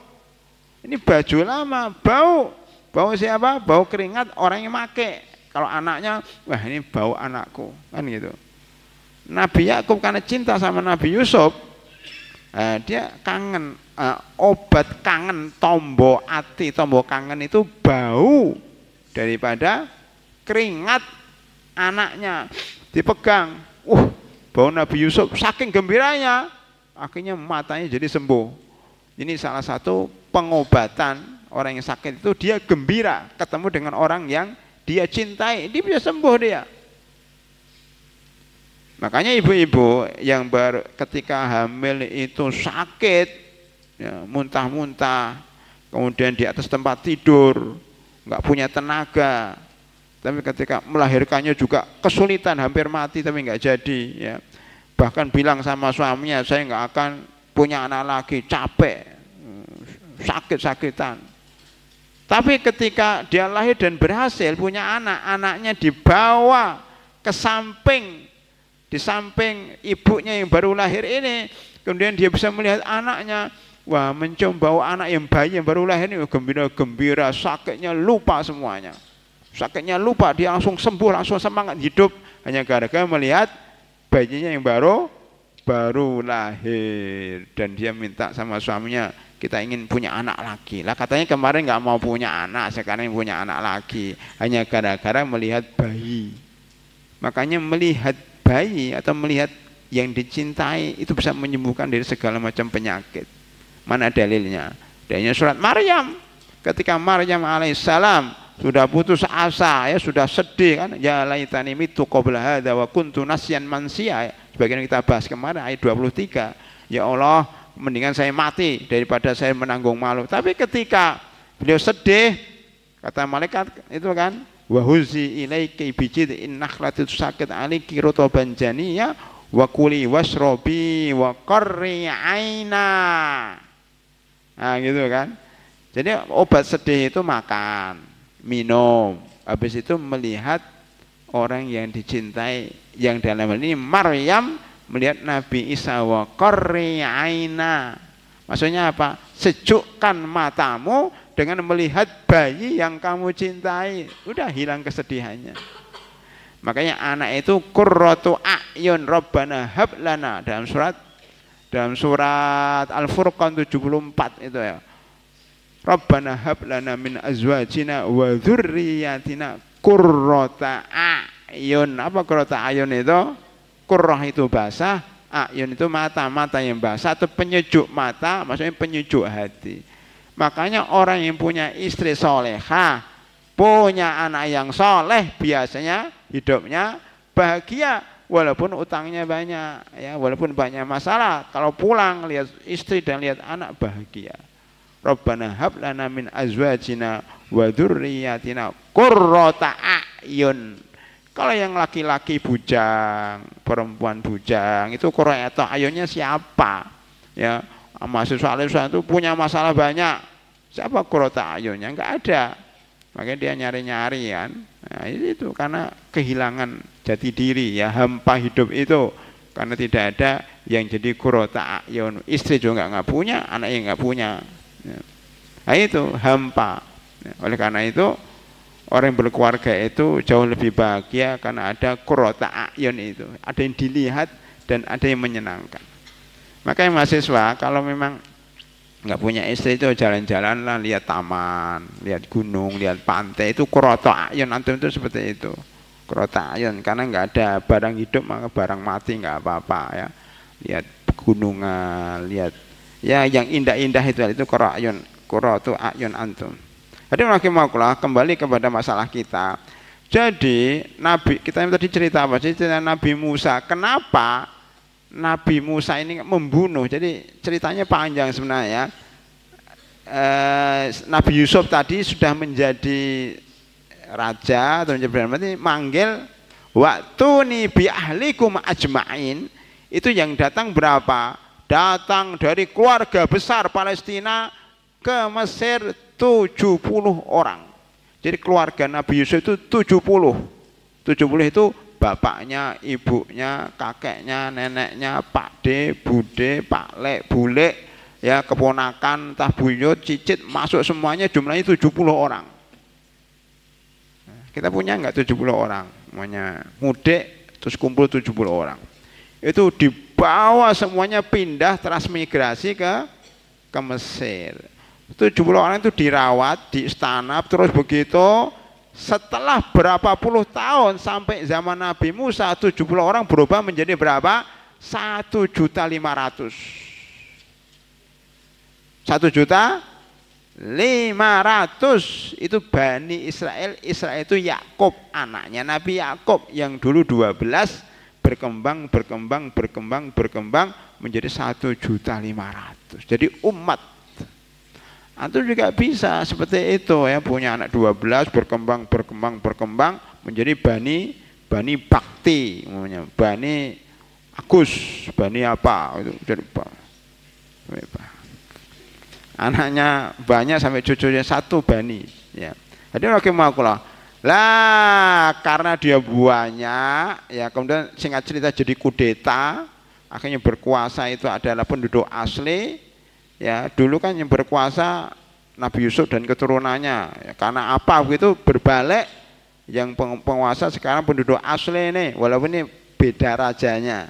Ini baju lama, bau siapa? Bau keringat orang yang make. Kalau anaknya, wah ini bau anakku, kan gitu. Nabi Yakub karena cinta sama Nabi Yusuf, dia kangen, obat kangen, tombo kangen itu bau daripada keringat anaknya dipegang. Bau Nabi Yusuf saking gembiranya, akhirnya matanya jadi sembuh. Ini salah satu pengobatan orang yang sakit itu, dia gembira ketemu dengan orang yang dia cintai, dia bisa sembuh dia. Makanya ibu-ibu yang ketika hamil itu sakit, ya, muntah-muntah, kemudian di atas tempat tidur, nggak punya tenaga, tapi ketika melahirkannya juga kesulitan, hampir mati tapi nggak jadi, ya. Bahkan bilang sama suaminya, saya nggak akan punya anak lagi, capek, sakit-sakitan. Tapi ketika dia lahir dan berhasil punya anak, anaknya dibawa ke samping, di samping ibunya yang baru lahir ini, kemudian dia bisa melihat anaknya, wah, mencium bau anak yang bayi yang baru lahir ini, gembira, sakitnya lupa semuanya. Sakitnya lupa, dia langsung sembuh, langsung semangat hidup, hanya gara-gara melihat bayinya yang baru lahir. Dan dia minta sama suaminya, kita ingin punya anak lagi. Lah katanya kemarin nggak mau punya anak, sekarang punya anak lagi, hanya gara-gara melihat bayi. Makanya melihat bayi atau melihat yang dicintai itu bisa menyembuhkan dari segala macam penyakit. Mana dalilnya? Dalilnya surat Maryam. Ketika Maryam alaihissalam sudah putus asa, ya sudah sedih kan, ya laitani mitu qabla hadza wa kuntu nasyan mansiya. Sebagian kita bahas kemarin ayat 23. Ya Allah, mendingan saya mati daripada saya menanggung malu. Tapi ketika beliau sedih, kata malaikat itu kan, wa huzi ilaiki bijid'in nakhlati tusaqit aliki rutban janiyya wa kuli washrobi wa qarri aina. Nah gitu kan. Jadi obat sedih itu makan, minum, habis itu melihat orang yang dicintai, yang dalam hal ini Maryam melihat Nabi Isa, wa qarri aina. Maksudnya apa? Sejukkan matamu dengan melihat bayi yang kamu cintai, udah hilang kesedihannya. Makanya anak itu qurratu a'yun rabbana hab lana, dalam surat Al-Furqan 74 itu ya. Rabbana hab lana min azwajina wa dzurriyyatina qurrata a'yun. Apa qurrata a'yun itu? Qurrah itu basah, a'yun itu mata-mata yang basah atau penyejuk mata, maksudnya penyejuk hati. Makanya orang yang punya istri solehah, punya anak yang soleh, biasanya hidupnya bahagia walaupun utangnya banyak, ya, walaupun banyak masalah. Kalau pulang lihat istri dan lihat anak bahagia. Rabbana hab lana min azwajina wa dzurriyyatina qurrata a'yun. Kalau yang laki-laki bujang, perempuan bujang, itu qurrata a'yunnya siapa? Ya, mahasiswa itu punya masalah banyak. Siapa qurrata a'yunnya? Enggak ada. Makanya dia nyari-nyari kan. Nah, itu karena kehilangan jati diri, ya, hampa hidup itu. Karena tidak ada yang jadi qurrata a'yun. Istri juga nggak punya, anak yang nggak punya. Ya. Nah itu hampa. Ya, oleh karena itu orang yang berkeluarga itu jauh lebih bahagia karena ada qurrata a'yun itu, ada yang dilihat dan ada yang menyenangkan. Makanya mahasiswa kalau memang nggak punya istri itu jalan-jalan lah, lihat taman, lihat gunung, lihat pantai, itu qurrata a'yun antum itu seperti itu. Qurrata a'yun karena nggak ada barang hidup maka barang mati nggak apa-apa ya. Lihat pegunungan, lihat ya yang indah-indah itu qurratu a'yun antum. Jadi rahimakumullah, kembali kepada masalah kita. Jadi Nabi kita tadi cerita apa sih? Cerita Nabi Musa. Kenapa Nabi Musa ini membunuh? Jadi ceritanya panjang sebenarnya. Nabi Yusuf tadi sudah menjadi raja atau menjadi manggil waktu nih bi ahlikum ajma'in. Itu yang datang berapa? Datang dari keluarga besar Palestina ke Mesir 70 orang. Jadi keluarga Nabi Yusuf itu 70. 70 itu bapaknya, ibunya, kakeknya, neneknya, Pak D, Bude, Pak Lek, Bule, ya keponakan, entah buyut, cicit, masuk semuanya jumlahnya 70 orang. Kita punya enggak 70 orang? Semuanya mudik terus kumpul 70 orang. Itu dibawa semuanya pindah transmigrasi ke Mesir. 70 orang itu dirawat di istana, terus begitu setelah berapa puluh tahun sampai zaman Nabi Musa 70 orang berubah menjadi berapa? 1.500.000. 1.500.000 itu Bani Israel. Israel itu Yakub, anaknya Nabi Yakub yang dulu 12 berkembang menjadi 1.500.000. Jadi umat. Antum juga bisa seperti itu ya, punya anak 12 berkembang menjadi Bani Bakti, namanya Bani Agus, Bani apa itu jadi anaknya banyak sampai cucunya satu Bani ya. Jadi rahimakumullah. Lah karena dia banyak ya, kemudian singkat cerita jadi kudeta, akhirnya berkuasa itu adalah penduduk asli ya. Dulu kan yang berkuasa Nabi Yusuf dan keturunannya ya, karena apa begitu berbalik, yang penguasa sekarang penduduk asli ini, walaupun ini beda rajanya.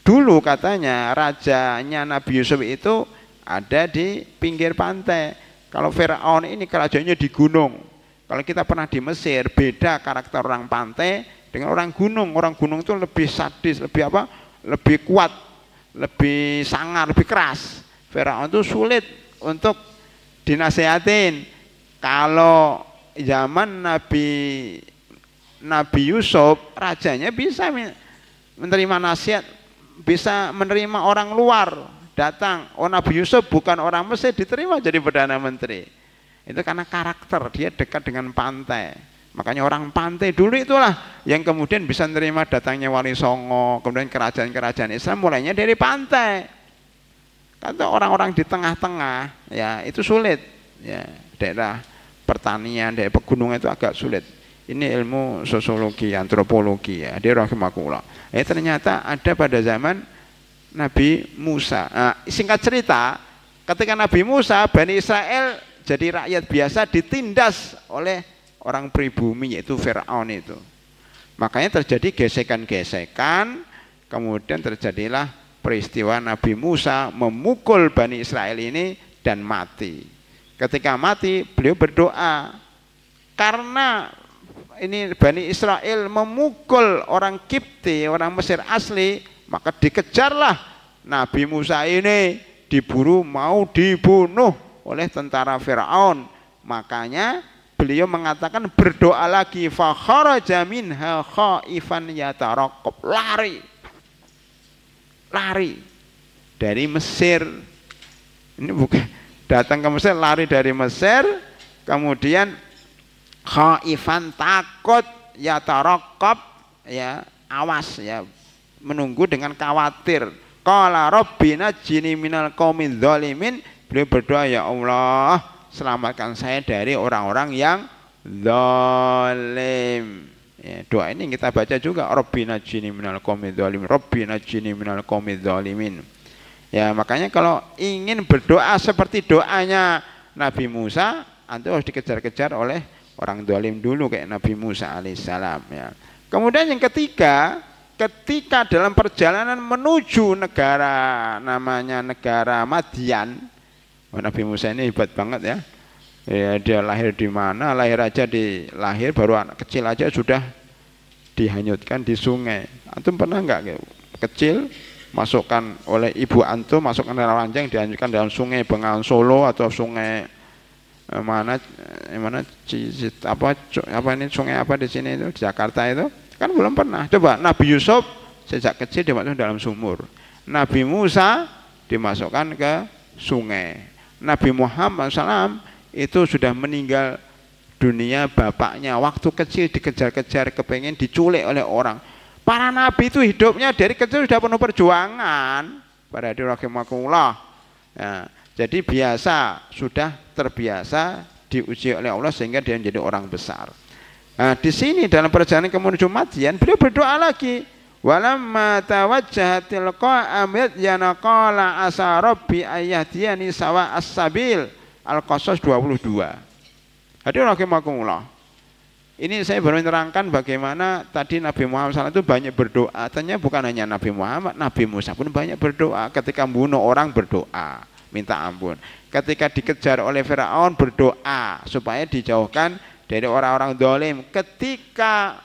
Dulu katanya rajanya Nabi Yusuf itu ada di pinggir pantai. Kalau Firaun ini kerajaannya di gunung. Kalau kita pernah di Mesir, beda karakter orang pantai dengan orang gunung. Orang gunung itu lebih sadis, lebih apa? Lebih kuat, lebih sangar, lebih keras. Firaun itu sulit untuk dinasehatin. Kalau zaman Nabi Yusuf, rajanya bisa menerima nasihat, bisa menerima orang luar datang. Oh, Nabi Yusuf bukan orang Mesir, diterima jadi Perdana Menteri. Itu karena karakter, dia dekat dengan pantai. Makanya orang pantai dulu itulah yang kemudian bisa menerima datangnya Wali Songo, kemudian kerajaan-kerajaan Islam mulainya dari pantai. Kata orang-orang di tengah-tengah ya itu sulit ya, daerah pertanian, daerah pegunungan itu agak sulit. Ini ilmu sosiologi, antropologi ya, dia rahimakumullah. Ternyata ada pada zaman Nabi Musa. Singkat cerita, ketika Nabi Musa, Bani Israel jadi rakyat biasa ditindas oleh orang pribumi yaitu Firaun itu. Makanya terjadi gesekan-gesekan, kemudian terjadilah peristiwa Nabi Musa memukul Bani Israel ini dan mati. Ketika mati beliau berdoa, karena ini Bani Israel memukul orang Kipti, orang Mesir asli, maka dikejarlah Nabi Musa ini, diburu mau dibunuh oleh tentara Firaun. Makanya beliau mengatakan berdoa lagi, fa kharaja minha khaifan yataraqab, lari dari Mesir. Ini bukan datang ke Mesir, lari dari Mesir, kemudian khaifan, takut, yataraqab ya, awas ya, menunggu dengan khawatir. Qala rabbina najjini minal qaumidz zalimin. Beliau berdoa, ya Allah selamatkan saya dari orang-orang yang zalim. Ya, doa ini kita baca juga, Rabbina najjini minal qaumidz zalimin, Rabbina najjini minal qaumidz zalimin. Ya, makanya kalau ingin berdoa seperti doanya Nabi Musa, antum harus dikejar-kejar oleh orang zalim dulu kayak Nabi Musa alaihissalam ya. Kemudian yang ketiga, ketika dalam perjalanan menuju negara namanya negara Madian, Nabi Musa ini hebat banget ya. Ya, dia lahir di mana? Lahir baru anak kecil aja sudah dihanyutkan di sungai. Antum pernah nggak kecil masukkan oleh ibu antum, masukkan dalam ranjang, dihanyutkan dalam sungai Bengawan Solo atau sungai mana ini sungai apa di sini itu di Jakarta itu kan belum pernah. Coba Nabi Yusuf sejak kecil dimasukkan dalam sumur. Nabi Musa dimasukkan ke sungai. Nabi Muhammad SAW itu sudah meninggal dunia bapaknya waktu kecil dikejar-kejar, kepengen diculik oleh orang. Para nabi itu hidupnya dari kecil sudah penuh perjuangan. Para hadirin rahimakumullah. Ya, jadi sudah terbiasa diuji oleh Allah sehingga dia menjadi orang besar. Nah, di sini dalam perjalanan menuju Madian beliau berdoa lagi. Walamma tawajjaha tilqa Madyana qala asa rabbi ayyahdiyani sawa as-sabil. Al-Qasas 22. Hadirin rahimakumullah. Ini saya baru menerangkan bagaimana tadi Nabi Muhammad SAW itu banyak berdoa. Ternyata bukan hanya Nabi Muhammad, Nabi Musa pun banyak berdoa. Ketika membunuh orang berdoa, minta ampun. Ketika dikejar oleh Firaun berdoa supaya dijauhkan dari orang-orang zalim. Ketika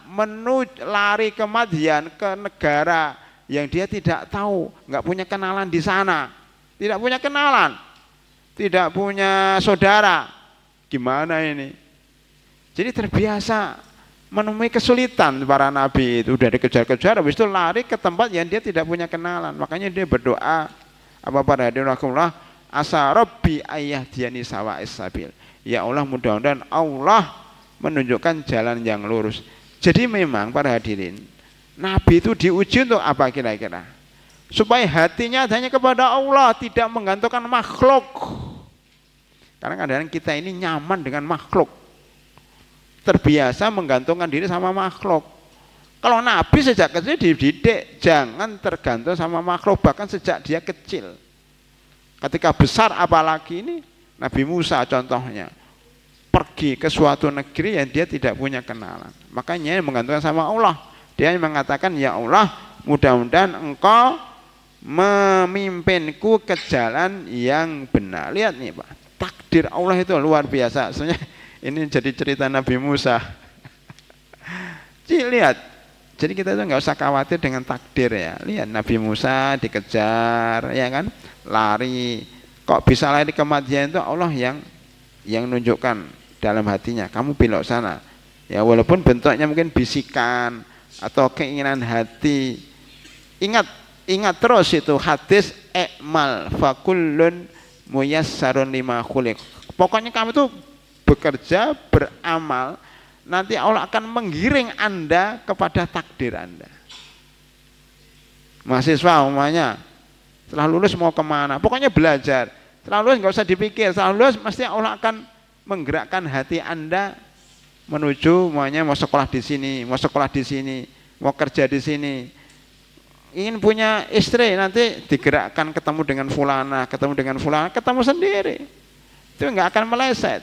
lari ke Madian, ke negara yang dia tidak tahu, nggak punya kenalan di sana, tidak punya kenalan, tidak punya saudara, gimana ini? Jadi terbiasa menemui kesulitan para nabi itu, udah dikejar-kejar, habis itu lari ke tempat yang dia tidak punya kenalan. Makanya dia berdoa apa para hadirin rahimakumullah, asa rabbi ayyahdiyani sawa'is sabil. Ya Allah, mudah-mudahan Allah menunjukkan jalan yang lurus. Jadi memang para hadirin, nabi itu diuji untuk apa kira-kira? Supaya hatinya hanya kepada Allah, tidak menggantungkan makhluk. Karena kadang-kadang kita ini nyaman dengan makhluk, terbiasa menggantungkan diri sama makhluk. Kalau nabi sejak kecil dididik jangan tergantung sama makhluk, bahkan sejak dia kecil. Ketika besar apalagi ini, Nabi Musa contohnya pergi ke suatu negeri yang dia tidak punya kenalan, makanya menggantungkan sama Allah. Dia mengatakan, ya Allah, mudah-mudahan engkau memimpinku ke jalan yang benar. Lihat nih Pak, takdir Allah itu luar biasa. Sebenarnya ini jadi cerita Nabi Musa. Lihat, jadi kita itu nggak usah khawatir dengan takdir ya. Lihat Nabi Musa dikejar, ya kan, lari. Kok bisa lari ke Madian? Itu Allah yang nunjukkan dalam hatinya. Kamu belok sana. Ya walaupun bentuknya mungkin bisikan atau keinginan hati. Ingat terus itu hadis i'mal fakullun muyassarun lima khuliq. Pokoknya kamu tuh bekerja, beramal, nanti Allah akan menggiring Anda kepada takdir Anda. Mahasiswa umumnya setelah lulus mau kemana? Pokoknya belajar. Setelah lulus nggak usah dipikir. Setelah lulus mesti Allah akan menggerakkan hati Anda menuju mau sekolah di sini, mau sekolah di sini, mau kerja di sini. Ingin punya istri, nanti digerakkan ketemu dengan fulana, ketemu sendiri. Itu nggak akan meleset.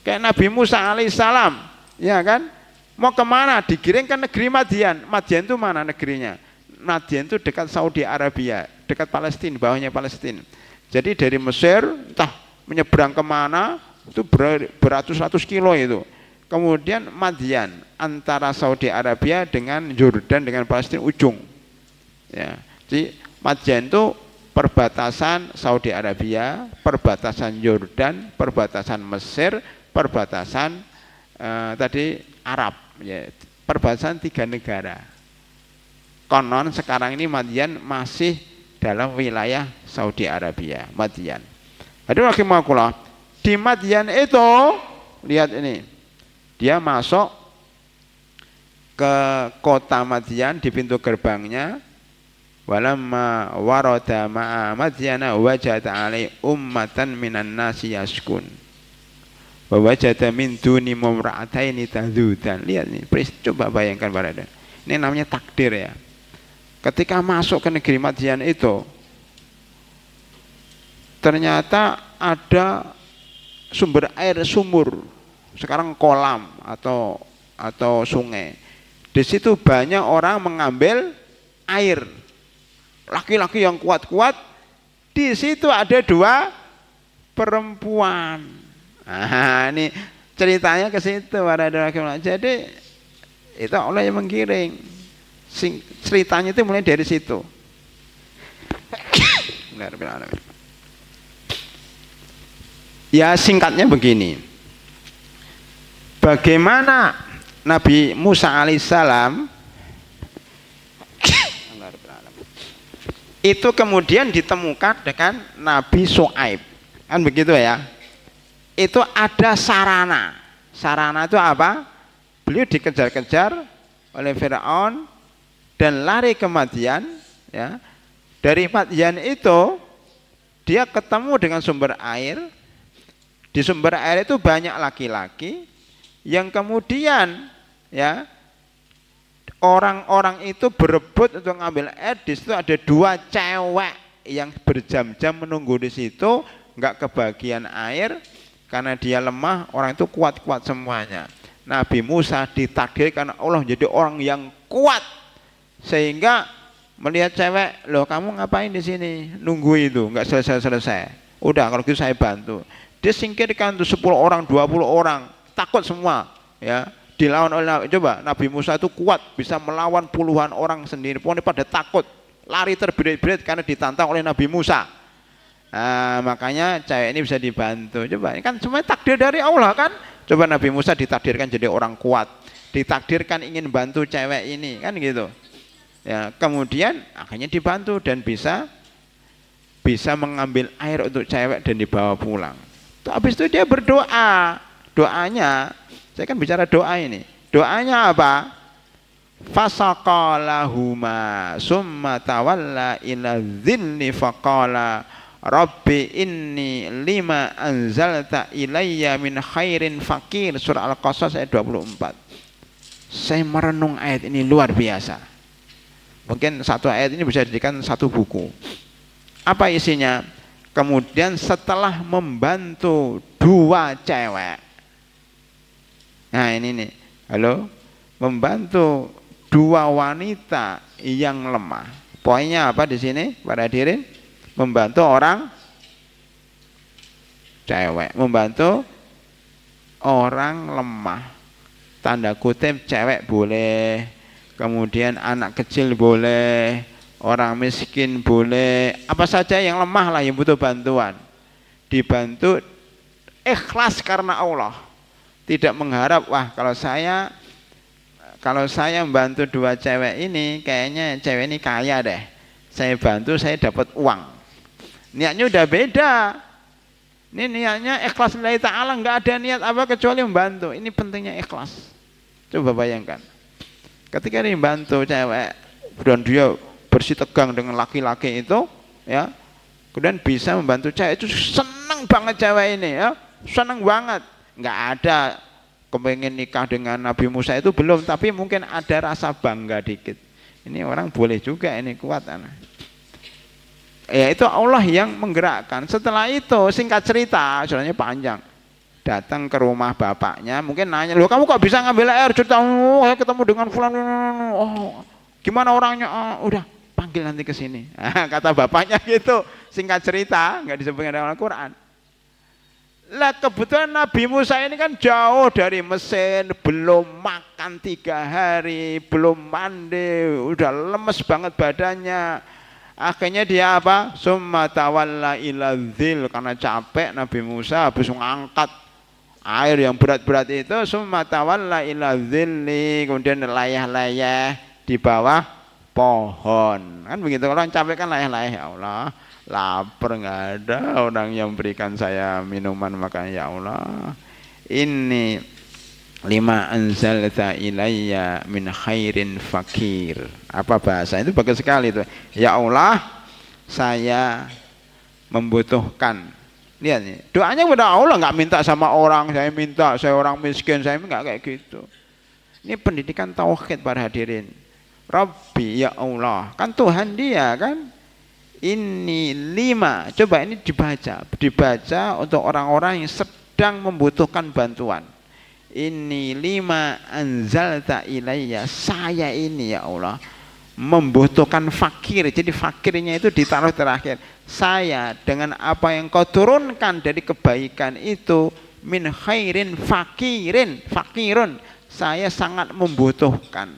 Kayak Nabi Musa alaihissalam, ya kan? Mau kemana? Digiring ke negeri Madian. Madian itu mana negerinya? Madian itu dekat Saudi Arabia, dekat Palestina, bawahnya Palestina. Jadi dari Mesir, entah menyeberang kemana, itu beratus-ratus kilo itu. Kemudian Madian, antara Saudi Arabia dengan Yordan dengan Palestina ujung. Ya, jadi Madian itu perbatasan Saudi Arabia, perbatasan Yordan, perbatasan Mesir, perbatasan tadi Arab, ya, perbatasan 3 negara. Konon sekarang ini Madian masih dalam wilayah Saudi Arabia, Madian. Hadirin rahimakumullah, di Madian itu lihat ini, dia masuk ke kota Madian di pintu gerbangnya. Walamma warada ma'a Madyana wajada alai ummatan minan nasi yaskun wa wajada min duni mumra'ataini tadudan. Lihat nih, coba bayangkan barada. Ini namanya takdir ya. Ketika masuk ke negeri Madian itu ternyata ada sumber air, sumur sekarang kolam atau sungai. Di situ banyak orang mengambil air. Laki-laki yang kuat-kuat, di situ ada 2 perempuan. Nah, ini ceritanya ke situ ada laki-laki. Jadi itu Allah yang menggiring. Ceritanya itu mulai dari situ. Ya singkatnya begini. Bagaimana Nabi Musa alaihissalam itu kemudian ditemukan dengan Nabi Syuaib, kan begitu ya? Itu ada sarana. Sarana itu apa? Beliau dikejar-kejar oleh Firaun dan lari ke Madian, ya. Dari Madian itu dia ketemu dengan sumber air. Di sumber air itu banyak laki-laki yang kemudian, ya, orang-orang itu berebut untuk ngambil air. Di situ ada 2 cewek yang berjam-jam menunggu di situ, nggak kebagian air karena dia lemah. Orang itu kuat-kuat semuanya. Nabi Musa ditakdirkan Allah jadi orang yang kuat sehingga melihat cewek, loh kamu ngapain di sini nunggu itu nggak selesai. Udah kalau gitu saya bantu. Dia singkirkan tuh 10 orang, 20 orang, takut semua, ya. Dilawan oleh, coba Nabi Musa itu kuat, bisa melawan puluhan orang sendiri. Pokoknya pada takut, lari terberit-berit karena ditantang oleh Nabi Musa. Nah, makanya cewek ini bisa dibantu. Coba ini kan semua takdir dari Allah kan. Coba Nabi Musa ditakdirkan jadi orang kuat, ditakdirkan ingin bantu cewek ini, kan gitu. Ya, kemudian akhirnya dibantu dan bisa mengambil air untuk cewek dan dibawa pulang. Habis itu dia berdoa. Doanya, saya kan bicara doa ini. Doanya apa? Fasaqalahuma summa tawalla ila dhilli faqala Rabbi inni lima anzalta ilayya min khairin fakir. Surah Al-Qasas ayat 24. Saya merenung ayat ini luar biasa. Mungkin satu ayat ini bisa dijadikan satu buku. Apa isinya? Kemudian setelah membantu 2 cewek, nah ini nih, halo, membantu 2 wanita yang lemah. Poinnya apa di sini, para hadirin? Membantu orang cewek, membantu orang lemah. Tanda kutip cewek boleh, kemudian anak kecil boleh, orang miskin boleh, apa saja yang lemah lah yang butuh bantuan. Dibantu ikhlas karena Allah. Tidak mengharap, wah kalau saya membantu 2 cewek ini, kayaknya cewek ini kaya deh. Saya bantu, saya dapat uang. Niatnya udah beda. Ini niatnya ikhlas lillahi ta'ala, nggak ada niat apa kecuali membantu. Ini pentingnya ikhlas. Coba bayangkan. Ketika dia membantu cewek dan dia bersih tegang dengan laki-laki itu, ya, kemudian bisa membantu cewek itu, senang banget cewek ini, ya, senang banget. Nggak ada kepengen nikah dengan Nabi Musa itu belum, tapi mungkin ada rasa bangga dikit. Ini orang boleh juga ini kuat anak. Ya itu Allah yang menggerakkan. Setelah itu singkat cerita, soalnya panjang. Datang ke rumah bapaknya, mungkin nanya, loh kamu kok bisa ngambil air? Cerita, oh, ketemu dengan fulan, oh, gimana orangnya? Oh, udah panggil nanti ke sini. Kata bapaknya gitu, singkat cerita, nggak disebutkan dalam Al-Quran. Lah kebetulan Nabi Musa ini kan jauh dari Mesir, belum makan 3 hari, belum mandi, udah lemes banget badannya. Akhirnya dia apa? Summa tawalla ila dzil, karena capek Nabi Musa habis mengangkat air yang berat-berat itu, summa tawalla ila dzilli, kemudian layah-layah di bawah pohon. Kan begitu, kalau capek kan layah-layah, ya Allah, lapar nggak ada orang yang berikan saya minuman, makanya ya Allah, ini lima anzalta ilayya min khairin fakir. Apa bahasa itu? Bagus sekali itu. Ya Allah, saya membutuhkan. Lihat nih, doanya kepada Allah, nggak minta sama orang, saya minta, saya orang miskin, saya nggak kayak gitu. Ini pendidikan tauhid para hadirin. Rabbi, ya Allah, kan Tuhan dia kan. Ini 5, coba ini dibaca untuk orang-orang yang sedang membutuhkan bantuan. Inni lima anzalta ilayya, saya ini ya Allah membutuhkan fakir. Jadi fakirnya itu ditaruh terakhir. Saya dengan apa yang kau turunkan dari kebaikan itu, min khairin fakirun, saya sangat membutuhkan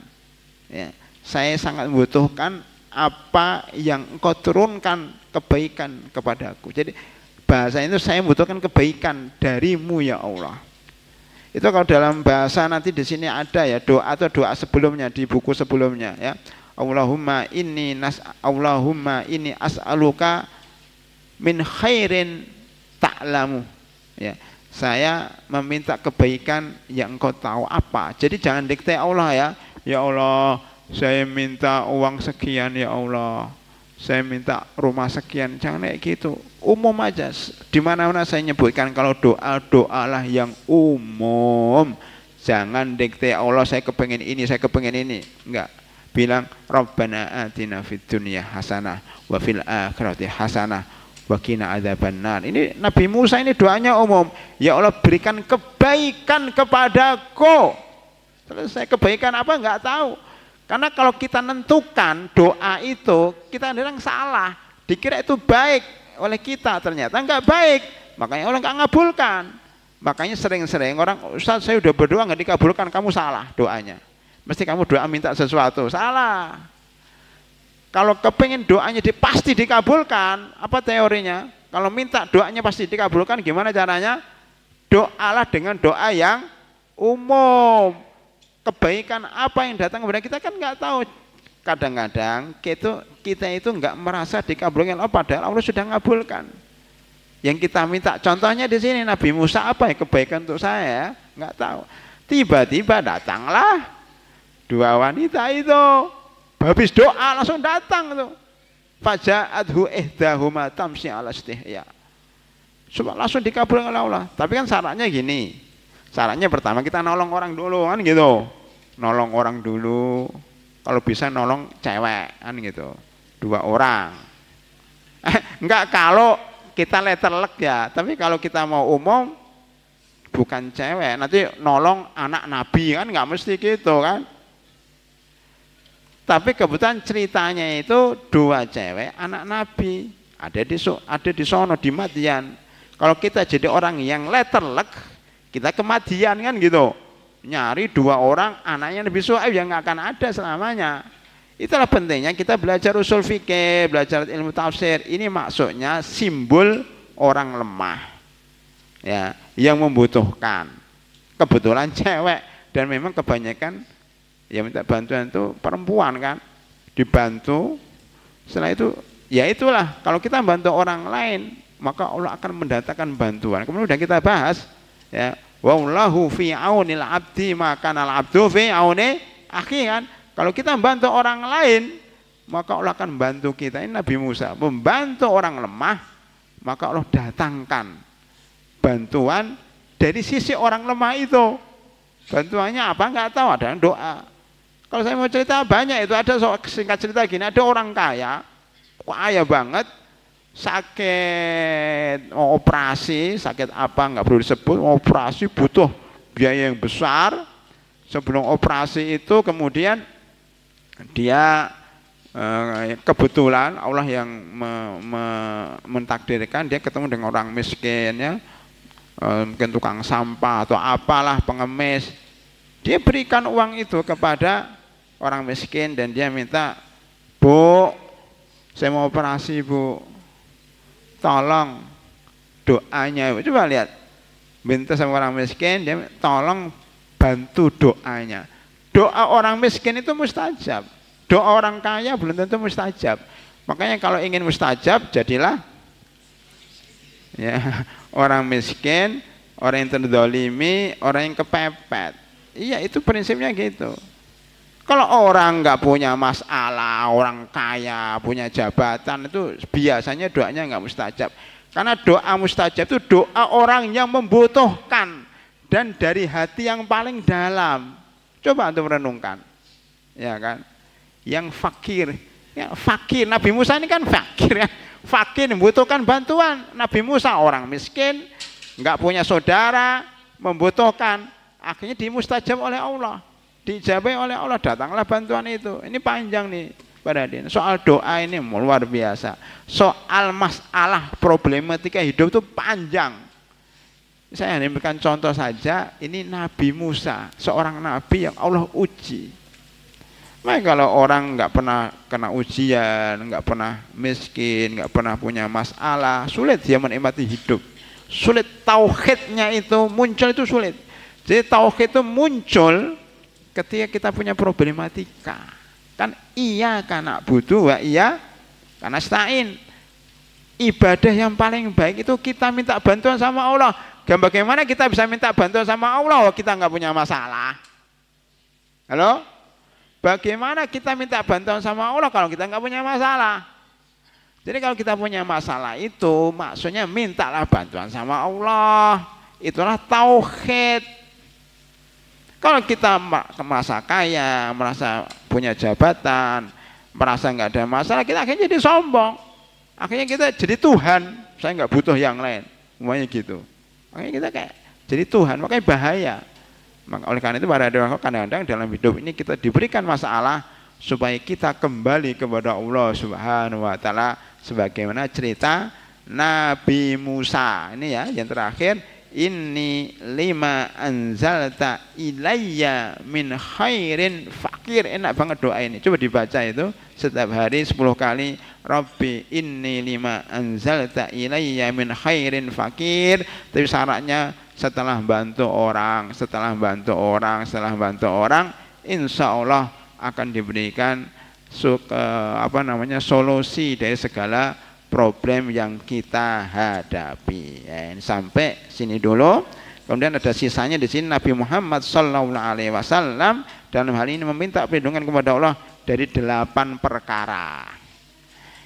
ya, saya sangat membutuhkan apa yang engkau turunkan kebaikan kepadaku. Jadi bahasa itu saya membutuhkan kebaikan darimu ya Allah. Itu kalau dalam bahasa nanti di sini ada ya doa atau doa sebelumnya di buku sebelumnya ya. Allahumma inni as'aluka min khairin ta'lamu ya. Saya meminta kebaikan yang engkau tahu apa. Jadi jangan dikte Allah ya. Ya Allah, saya minta uang sekian ya Allah. Saya minta rumah sekian. Jangan kayak gitu. Umum aja. Di mana-mana saya nyebutkan kalau doalah yang umum. Jangan dikte Allah saya kepengen ini, saya kepengen ini. Enggak. Bilang Rabbana atina fid dunya hasanah wa fil akhirati hasanah wa qina adzabannar. Ini Nabi Musa ini doanya umum. Ya Allah berikan kebaikan kepadaku. Selesai, kebaikan apa enggak tahu. Karena kalau kita nentukan doa itu, kita kadang salah. Dikira itu baik oleh kita, ternyata enggak baik. Makanya orang enggak ngabulkan. Makanya sering-sering orang, Ustaz saya udah berdoa enggak dikabulkan, kamu salah doanya. Mesti kamu doa minta sesuatu, salah. Kalau kepengen doanya pasti dikabulkan, apa teorinya? Kalau minta doanya pasti dikabulkan, gimana caranya? Doalah dengan doa yang umum. Kebaikan apa yang datang kepada kita kan nggak tahu. Kadang-kadang kita itu nggak merasa dikabulkan Allah, padahal Allah sudah ngabulkan. Yang kita minta, contohnya di sini Nabi Musa, apa ya kebaikan untuk saya? Nggak tahu. Tiba-tiba datanglah dua wanita itu, habis doa langsung datang tuh. Faja'athu ihdahuma tamshi ala istihya. Langsung dikabulkan oleh Allah. Tapi kan syaratnya gini. Syaratnya pertama kita nolong orang dulu kan gitu. Nolong orang dulu. Kalau bisa nolong cewek kan gitu. 2 orang. Enggak kalau kita letterlek ya. Tapi kalau kita mau umum bukan cewek, nanti nolong anak nabi kan nggak mesti gitu kan. Tapi kebetulan ceritanya itu 2 cewek anak Nabi ada di sono di Madian. Kalau kita jadi orang yang letterlek, kita ke Madian kan gitu, nyari 2 orang anaknya Nabi Syuaib yang nggak akan ada selamanya. Itulah pentingnya kita belajar usul fikih, belajar ilmu tafsir. Ini maksudnya simbol orang lemah, ya, yang membutuhkan. Kebetulan cewek dan memang kebanyakan ya minta bantuan itu perempuan kan, dibantu. Setelah itu ya itulah, kalau kita bantu orang lain maka Allah akan mendatangkan bantuan. Kemudian sudah kita bahas ya, wallahu fi aunil abdi maka al abdu fi auni akhi kan. Kalau kita bantu orang lain maka Allah akan bantu kita. Ini Nabi Musa membantu orang lemah, maka Allah datangkan bantuan dari sisi orang lemah itu. Bantuannya apa enggak tahu, ada doa. Kalau saya mau cerita banyak itu, ada singkat cerita gini, ada orang kaya banget, sakit, mau operasi, sakit apa nggak perlu disebut, mau operasi butuh biaya yang besar. Sebelum operasi itu kemudian dia kebetulan Allah yang mentakdirkan dia ketemu dengan orang miskin ya, mungkin tukang sampah atau apalah, pengemis. Dia berikan uang itu kepada orang miskin dan dia minta, Bu, saya mau operasi Bu, tolong doanya. Coba lihat, minta sama orang miskin, dia tolong bantu doanya. Doa orang miskin itu mustajab, doa orang kaya belum tentu mustajab. Makanya kalau ingin mustajab, jadilah ya, orang miskin, orang yang terdolimi, orang yang kepepet. Iya, itu prinsipnya gitu. Kalau orang nggak punya masalah, orang kaya, punya jabatan, itu biasanya doanya nggak mustajab. Karena doa mustajab itu doa orang yang membutuhkan dan dari hati yang paling dalam. Coba untuk merenungkan, ya kan? Yang fakir, ya, fakir. Nabi Musa ini kan fakir ya, fakir membutuhkan bantuan. Nabi Musa orang miskin, nggak punya saudara, membutuhkan. akhirnya dimustajab oleh Allah, dijabai oleh Allah, datanglah bantuan itu. Ini panjang nih pada hadirin. Soal doa ini luar biasa. Soal masalah problematika hidup itu panjang. Saya hanya memberikan contoh saja. Ini Nabi Musa, seorang nabi yang Allah uji. Nah, kalau orang nggak pernah kena ujian, nggak pernah miskin, nggak pernah punya masalah, sulit dia menikmati hidup. Sulit tauhidnya itu muncul, itu sulit. Jadi tauhid itu muncul ketika kita punya problematika. Kan iya karena butuh, iya karena stain. Ibadah yang paling baik itu kita minta bantuan sama Allah. Dan bagaimana kita bisa minta bantuan sama Allah? Kita nggak punya masalah. Halo? Bagaimana kita minta bantuan sama Allah kalau kita nggak punya masalah? Jadi kalau kita punya masalah itu maksudnya mintalah bantuan sama Allah. Itulah tauhid. Kalau kita merasa kaya, merasa punya jabatan, merasa nggak ada masalah, kita akhirnya jadi sombong. Akhirnya kita jadi Tuhan. Saya nggak butuh yang lain. Semuanya gitu. Akhirnya kita kayak jadi Tuhan. Makanya bahaya. Oleh karena itu para hadirin kadang-kadang dalam hidup ini kita diberikan masalah supaya kita kembali kepada Allah Subhanahu wa taala sebagaimana cerita Nabi Musa. Ini ya yang terakhir, inni lima anzalta ilayya min khairin fakir. Enak banget doa ini. Coba dibaca itu setiap hari 10 kali. Rabbi inni lima anzalta ilayya min khairin fakir. Tapi syaratnya setelah bantu orang, insya Allah akan diberikan solusi dari segala problem yang kita hadapi. Ya, ini sampai sini dulu. Kemudian ada sisanya di sini Nabi Muhammad SAW dalam hal ini meminta perlindungan kepada Allah dari 8 perkara.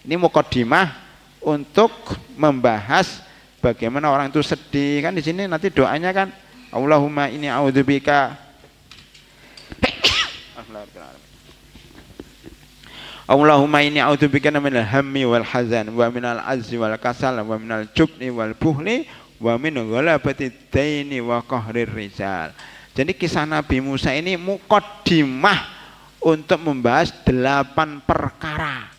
Ini mukadimah untuk membahas bagaimana orang itu sedih. Kan di sini nanti doanya kan Allahumma inni a'udzubika Allahumma inni a'udzubika minal hammi wal hazan wa minal azzi wal kasal wa minal jubni wal buhli wa min ghalabati daini wa qahrir rijal. Jadi kisah Nabi Musa ini mukadimah untuk membahas 8 perkara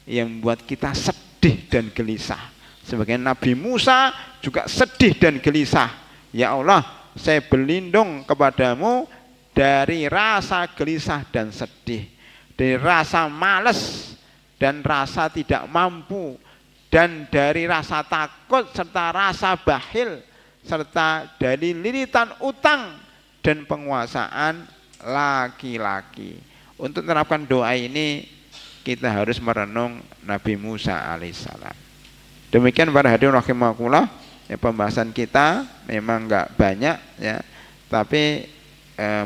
yang membuat kita sedih dan gelisah. Sebagai Nabi Musa juga sedih dan gelisah. Ya Allah, saya berlindung kepadamu dari rasa gelisah dan sedih, dari rasa malas dan rasa tidak mampu, dan dari rasa takut serta rasa bakhil, serta dari lilitan utang dan penguasaan laki-laki. Untuk menerapkan doa ini kita harus merenung Nabi Musa alaihissalam. Demikian para hadirin rahimakumullah, ya, pembahasan kita memang enggak banyak ya, tapi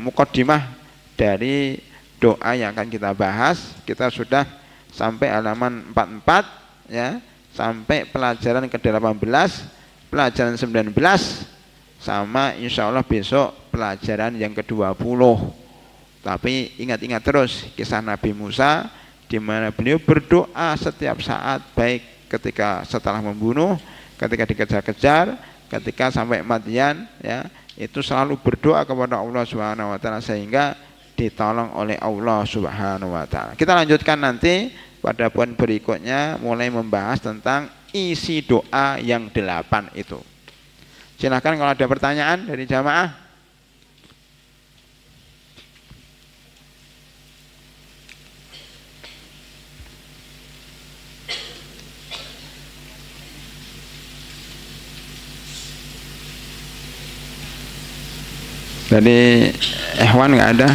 mukadimah dari doa yang akan kita bahas. Kita sudah sampai halaman 44 ya, sampai pelajaran ke-18, pelajaran 19 sama insya Allah besok pelajaran yang ke-20. Tapi ingat-ingat terus kisah Nabi Musa di mana beliau berdoa setiap saat, baik ketika setelah membunuh, ketika dikejar-kejar, ketika sampai matian ya, itu selalu berdoa kepada Allah Subhanahu wa taala sehingga ditolong oleh Allah Subhanahu wa taala. Kita lanjutkan nanti pada poin berikutnya mulai membahas tentang isi doa yang 8 itu. Silakan kalau ada pertanyaan dari jamaah. Dari Ikhwan nggak ada?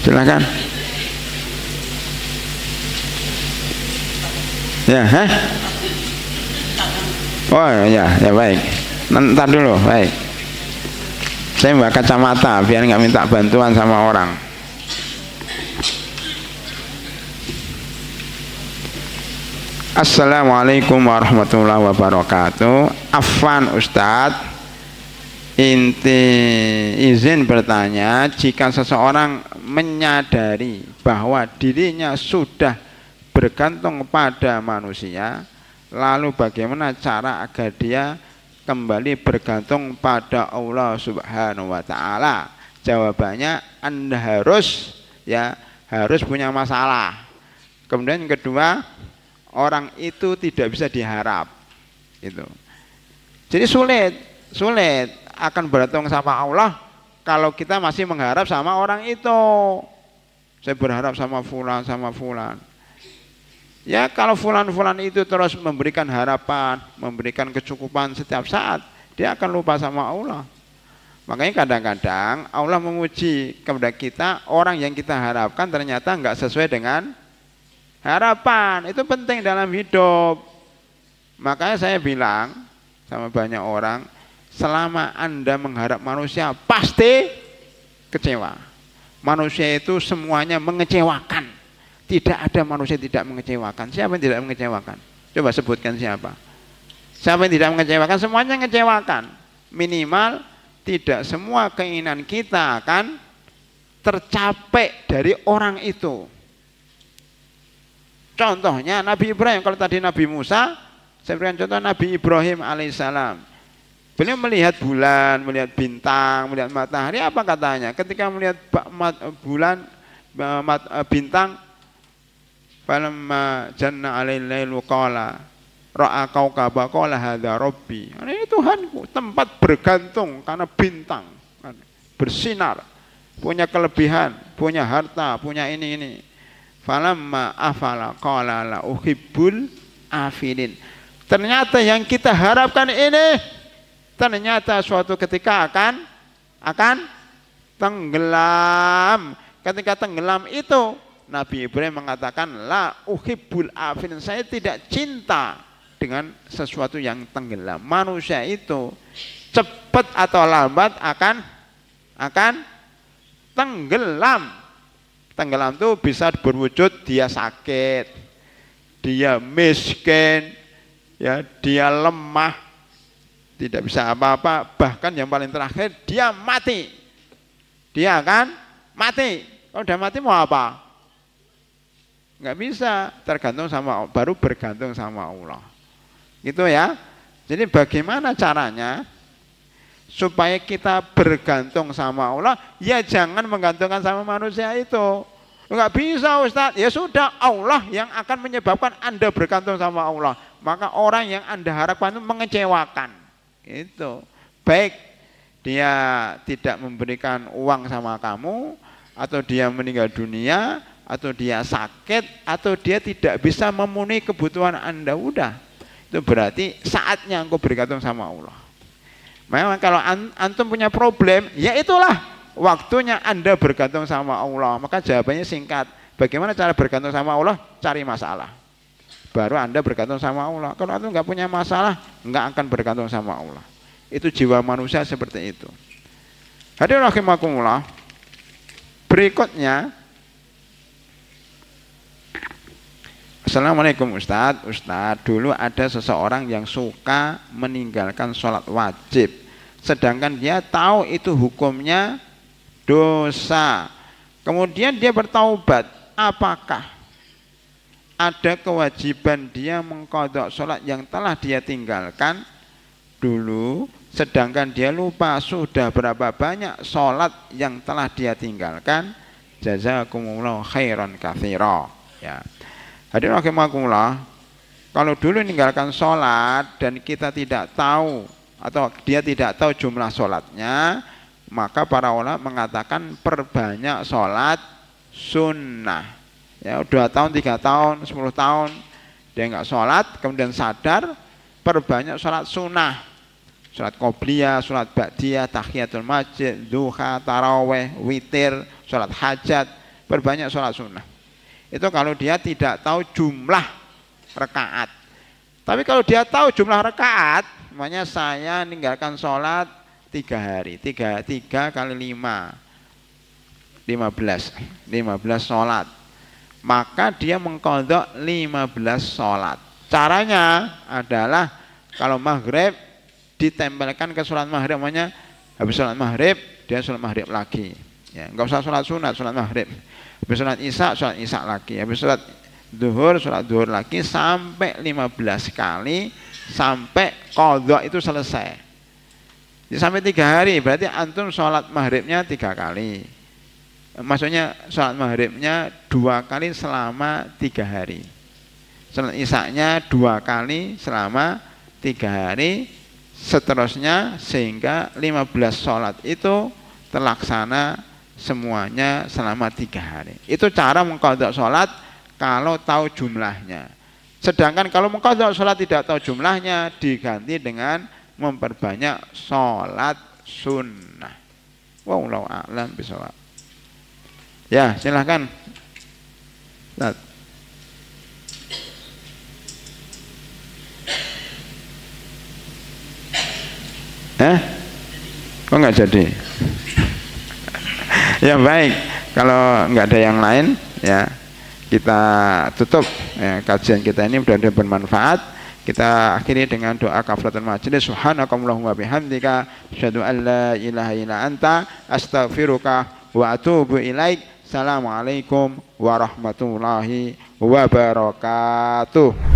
Silakan. Ya, oh ya, ya baik. Ntar dulu, baik. Saya mbak kacamata biar nggak minta bantuan sama orang. Assalamualaikum warahmatullahi wabarakatuh. Afwan Ustadz, izin bertanya, jika seseorang menyadari bahwa dirinya sudah bergantung pada manusia, lalu bagaimana cara agar dia kembali bergantung pada Allah Subhanahu wa taala. Jawabannya Anda harus punya masalah. Kemudian yang kedua, orang itu tidak bisa diharap. Itu. Jadi sulit akan bergantung sama Allah kalau kita masih mengharap sama orang itu. Saya berharap sama fulan. Ya kalau fulan itu terus memberikan harapan, memberikan kecukupan setiap saat, dia akan lupa sama Allah. Makanya kadang-kadang Allah menguji kepada kita, orang yang kita harapkan ternyata enggak sesuai dengan harapan. Itu penting dalam hidup. Makanya saya bilang sama banyak orang, selama Anda mengharap manusia pasti kecewa. Manusia itu semuanya mengecewakan. Tidak ada manusia yang tidak mengecewakan. Siapa yang tidak mengecewakan? Coba sebutkan siapa. Siapa yang tidak mengecewakan? Semuanya mengecewakan. Minimal tidak semua keinginan kita akan tercapai dari orang itu. Contohnya Nabi Ibrahim. Kalau tadi Nabi Musa, saya berikan contoh Nabi Ibrahim alaihissalam. Beliau melihat bulan, melihat bintang, melihat matahari. Apa katanya? Ketika melihat bulan, bintang, falamma janna alail lailu qala ra'a kaukaba qala hadza rabbi. Ini Tuhanku, tempat bergantung karena bintang, bersinar, punya kelebihan, punya harta, punya ini. Falamma afala qala la uhibbul afilin. Ternyata yang kita harapkan ini ternyata suatu ketika akan tenggelam. Ketika tenggelam itu Nabi Ibrahim mengatakan la uhibbul afilin, saya tidak cinta dengan sesuatu yang tenggelam. Manusia itu cepat atau lambat akan tenggelam. Tenggelam itu bisa berwujud dia sakit, dia miskin, ya, dia lemah, tidak bisa apa-apa, bahkan yang paling terakhir dia mati. Dia akan mati. Kalau udah mati mau apa? Nggak bisa, tergantung sama, baru bergantung sama Allah. Gitu ya. Jadi bagaimana caranya supaya kita bergantung sama Allah? Ya jangan menggantungkan sama manusia itu. Nggak bisa Ustadz. Ya sudah, Allah yang akan menyebabkan Anda bergantung sama Allah. Maka orang yang Anda harapkan itu mengecewakan. Itu. Baik dia tidak memberikan uang sama kamu, atau dia meninggal dunia, atau dia sakit, atau dia tidak bisa memenuhi kebutuhan Anda, udah. Itu berarti saatnya engkau bergantung sama Allah. Memang kalau antum punya problem, ya itulah waktunya Anda bergantung sama Allah. Maka jawabannya singkat. Bagaimana cara bergantung sama Allah? Cari masalah. Baru Anda bergantung sama Allah. Kalau antum nggak punya masalah, nggak akan bergantung sama Allah. Itu jiwa manusia seperti itu. Hadirin rahimakumullah. Berikutnya, Assalamualaikum Ustadz. Ustadz, dulu ada seseorang yang suka meninggalkan sholat wajib, sedangkan dia tahu itu hukumnya dosa. Kemudian dia bertaubat. Apakah ada kewajiban dia mengqadha sholat yang telah dia tinggalkan dulu, sedangkan dia lupa sudah berapa banyak sholat yang telah dia tinggalkan? Jazakumullah khairan katsira. Ya. Hadirin rahimakumullah, kalau dulu meninggalkan sholat dan kita tidak tahu atau dia tidak tahu jumlah sholatnya, maka para ulama mengatakan perbanyak sholat sunnah. Ya, 2 tahun, 3 tahun, 10 tahun dia nggak sholat, kemudian sadar, perbanyak sholat sunnah. Sholat qobliyah, sholat ba'diyah, tahiyatul masjid, duha, taraweh, witir, sholat hajat, perbanyak sholat sunnah. Itu kalau dia tidak tahu jumlah rakaat. Tapi kalau dia tahu jumlah rakaat, namanya saya meninggalkan sholat 3 hari, 3 kali 5, 15 sholat. Maka dia mengqadha 15 sholat. Caranya adalah kalau maghrib ditempelkan ke sholat maghrib, namanya habis sholat maghrib dia sholat maghrib lagi. Ya, enggak usah sholat sunat, sholat maghrib. Habis sholat isya lagi. Habis sholat duhur lagi sampai 15 kali sampai qadha itu selesai. Ya, sampai 3 hari berarti antum sholat maghribnya 3 kali. Maksudnya sholat maghribnya 2 kali selama 3 hari. Sholat isya-nya 2 kali selama 3 hari. Seterusnya sehingga 15 sholat itu terlaksana semuanya selama 3 hari. Itu cara mengqadha sholat kalau tahu jumlahnya. Sedangkan kalau mengqadha sholat tidak tahu jumlahnya, diganti dengan memperbanyak sholat sunnah. Wallahu a'lam bishawab. Ya, silahkan. Kok nggak jadi? Ya baik, kalau nggak ada yang lain ya kita tutup ya, kajian kita ini mudah-mudahan bermanfaat. Kita akhiri dengan doa kafaratul majlis. Subhanakallahumma bihamdika asyhadu an la ilaha illa anta astaghfiruka wa atubu ilaik. Assalamualaikum warahmatullahi wabarakatuh.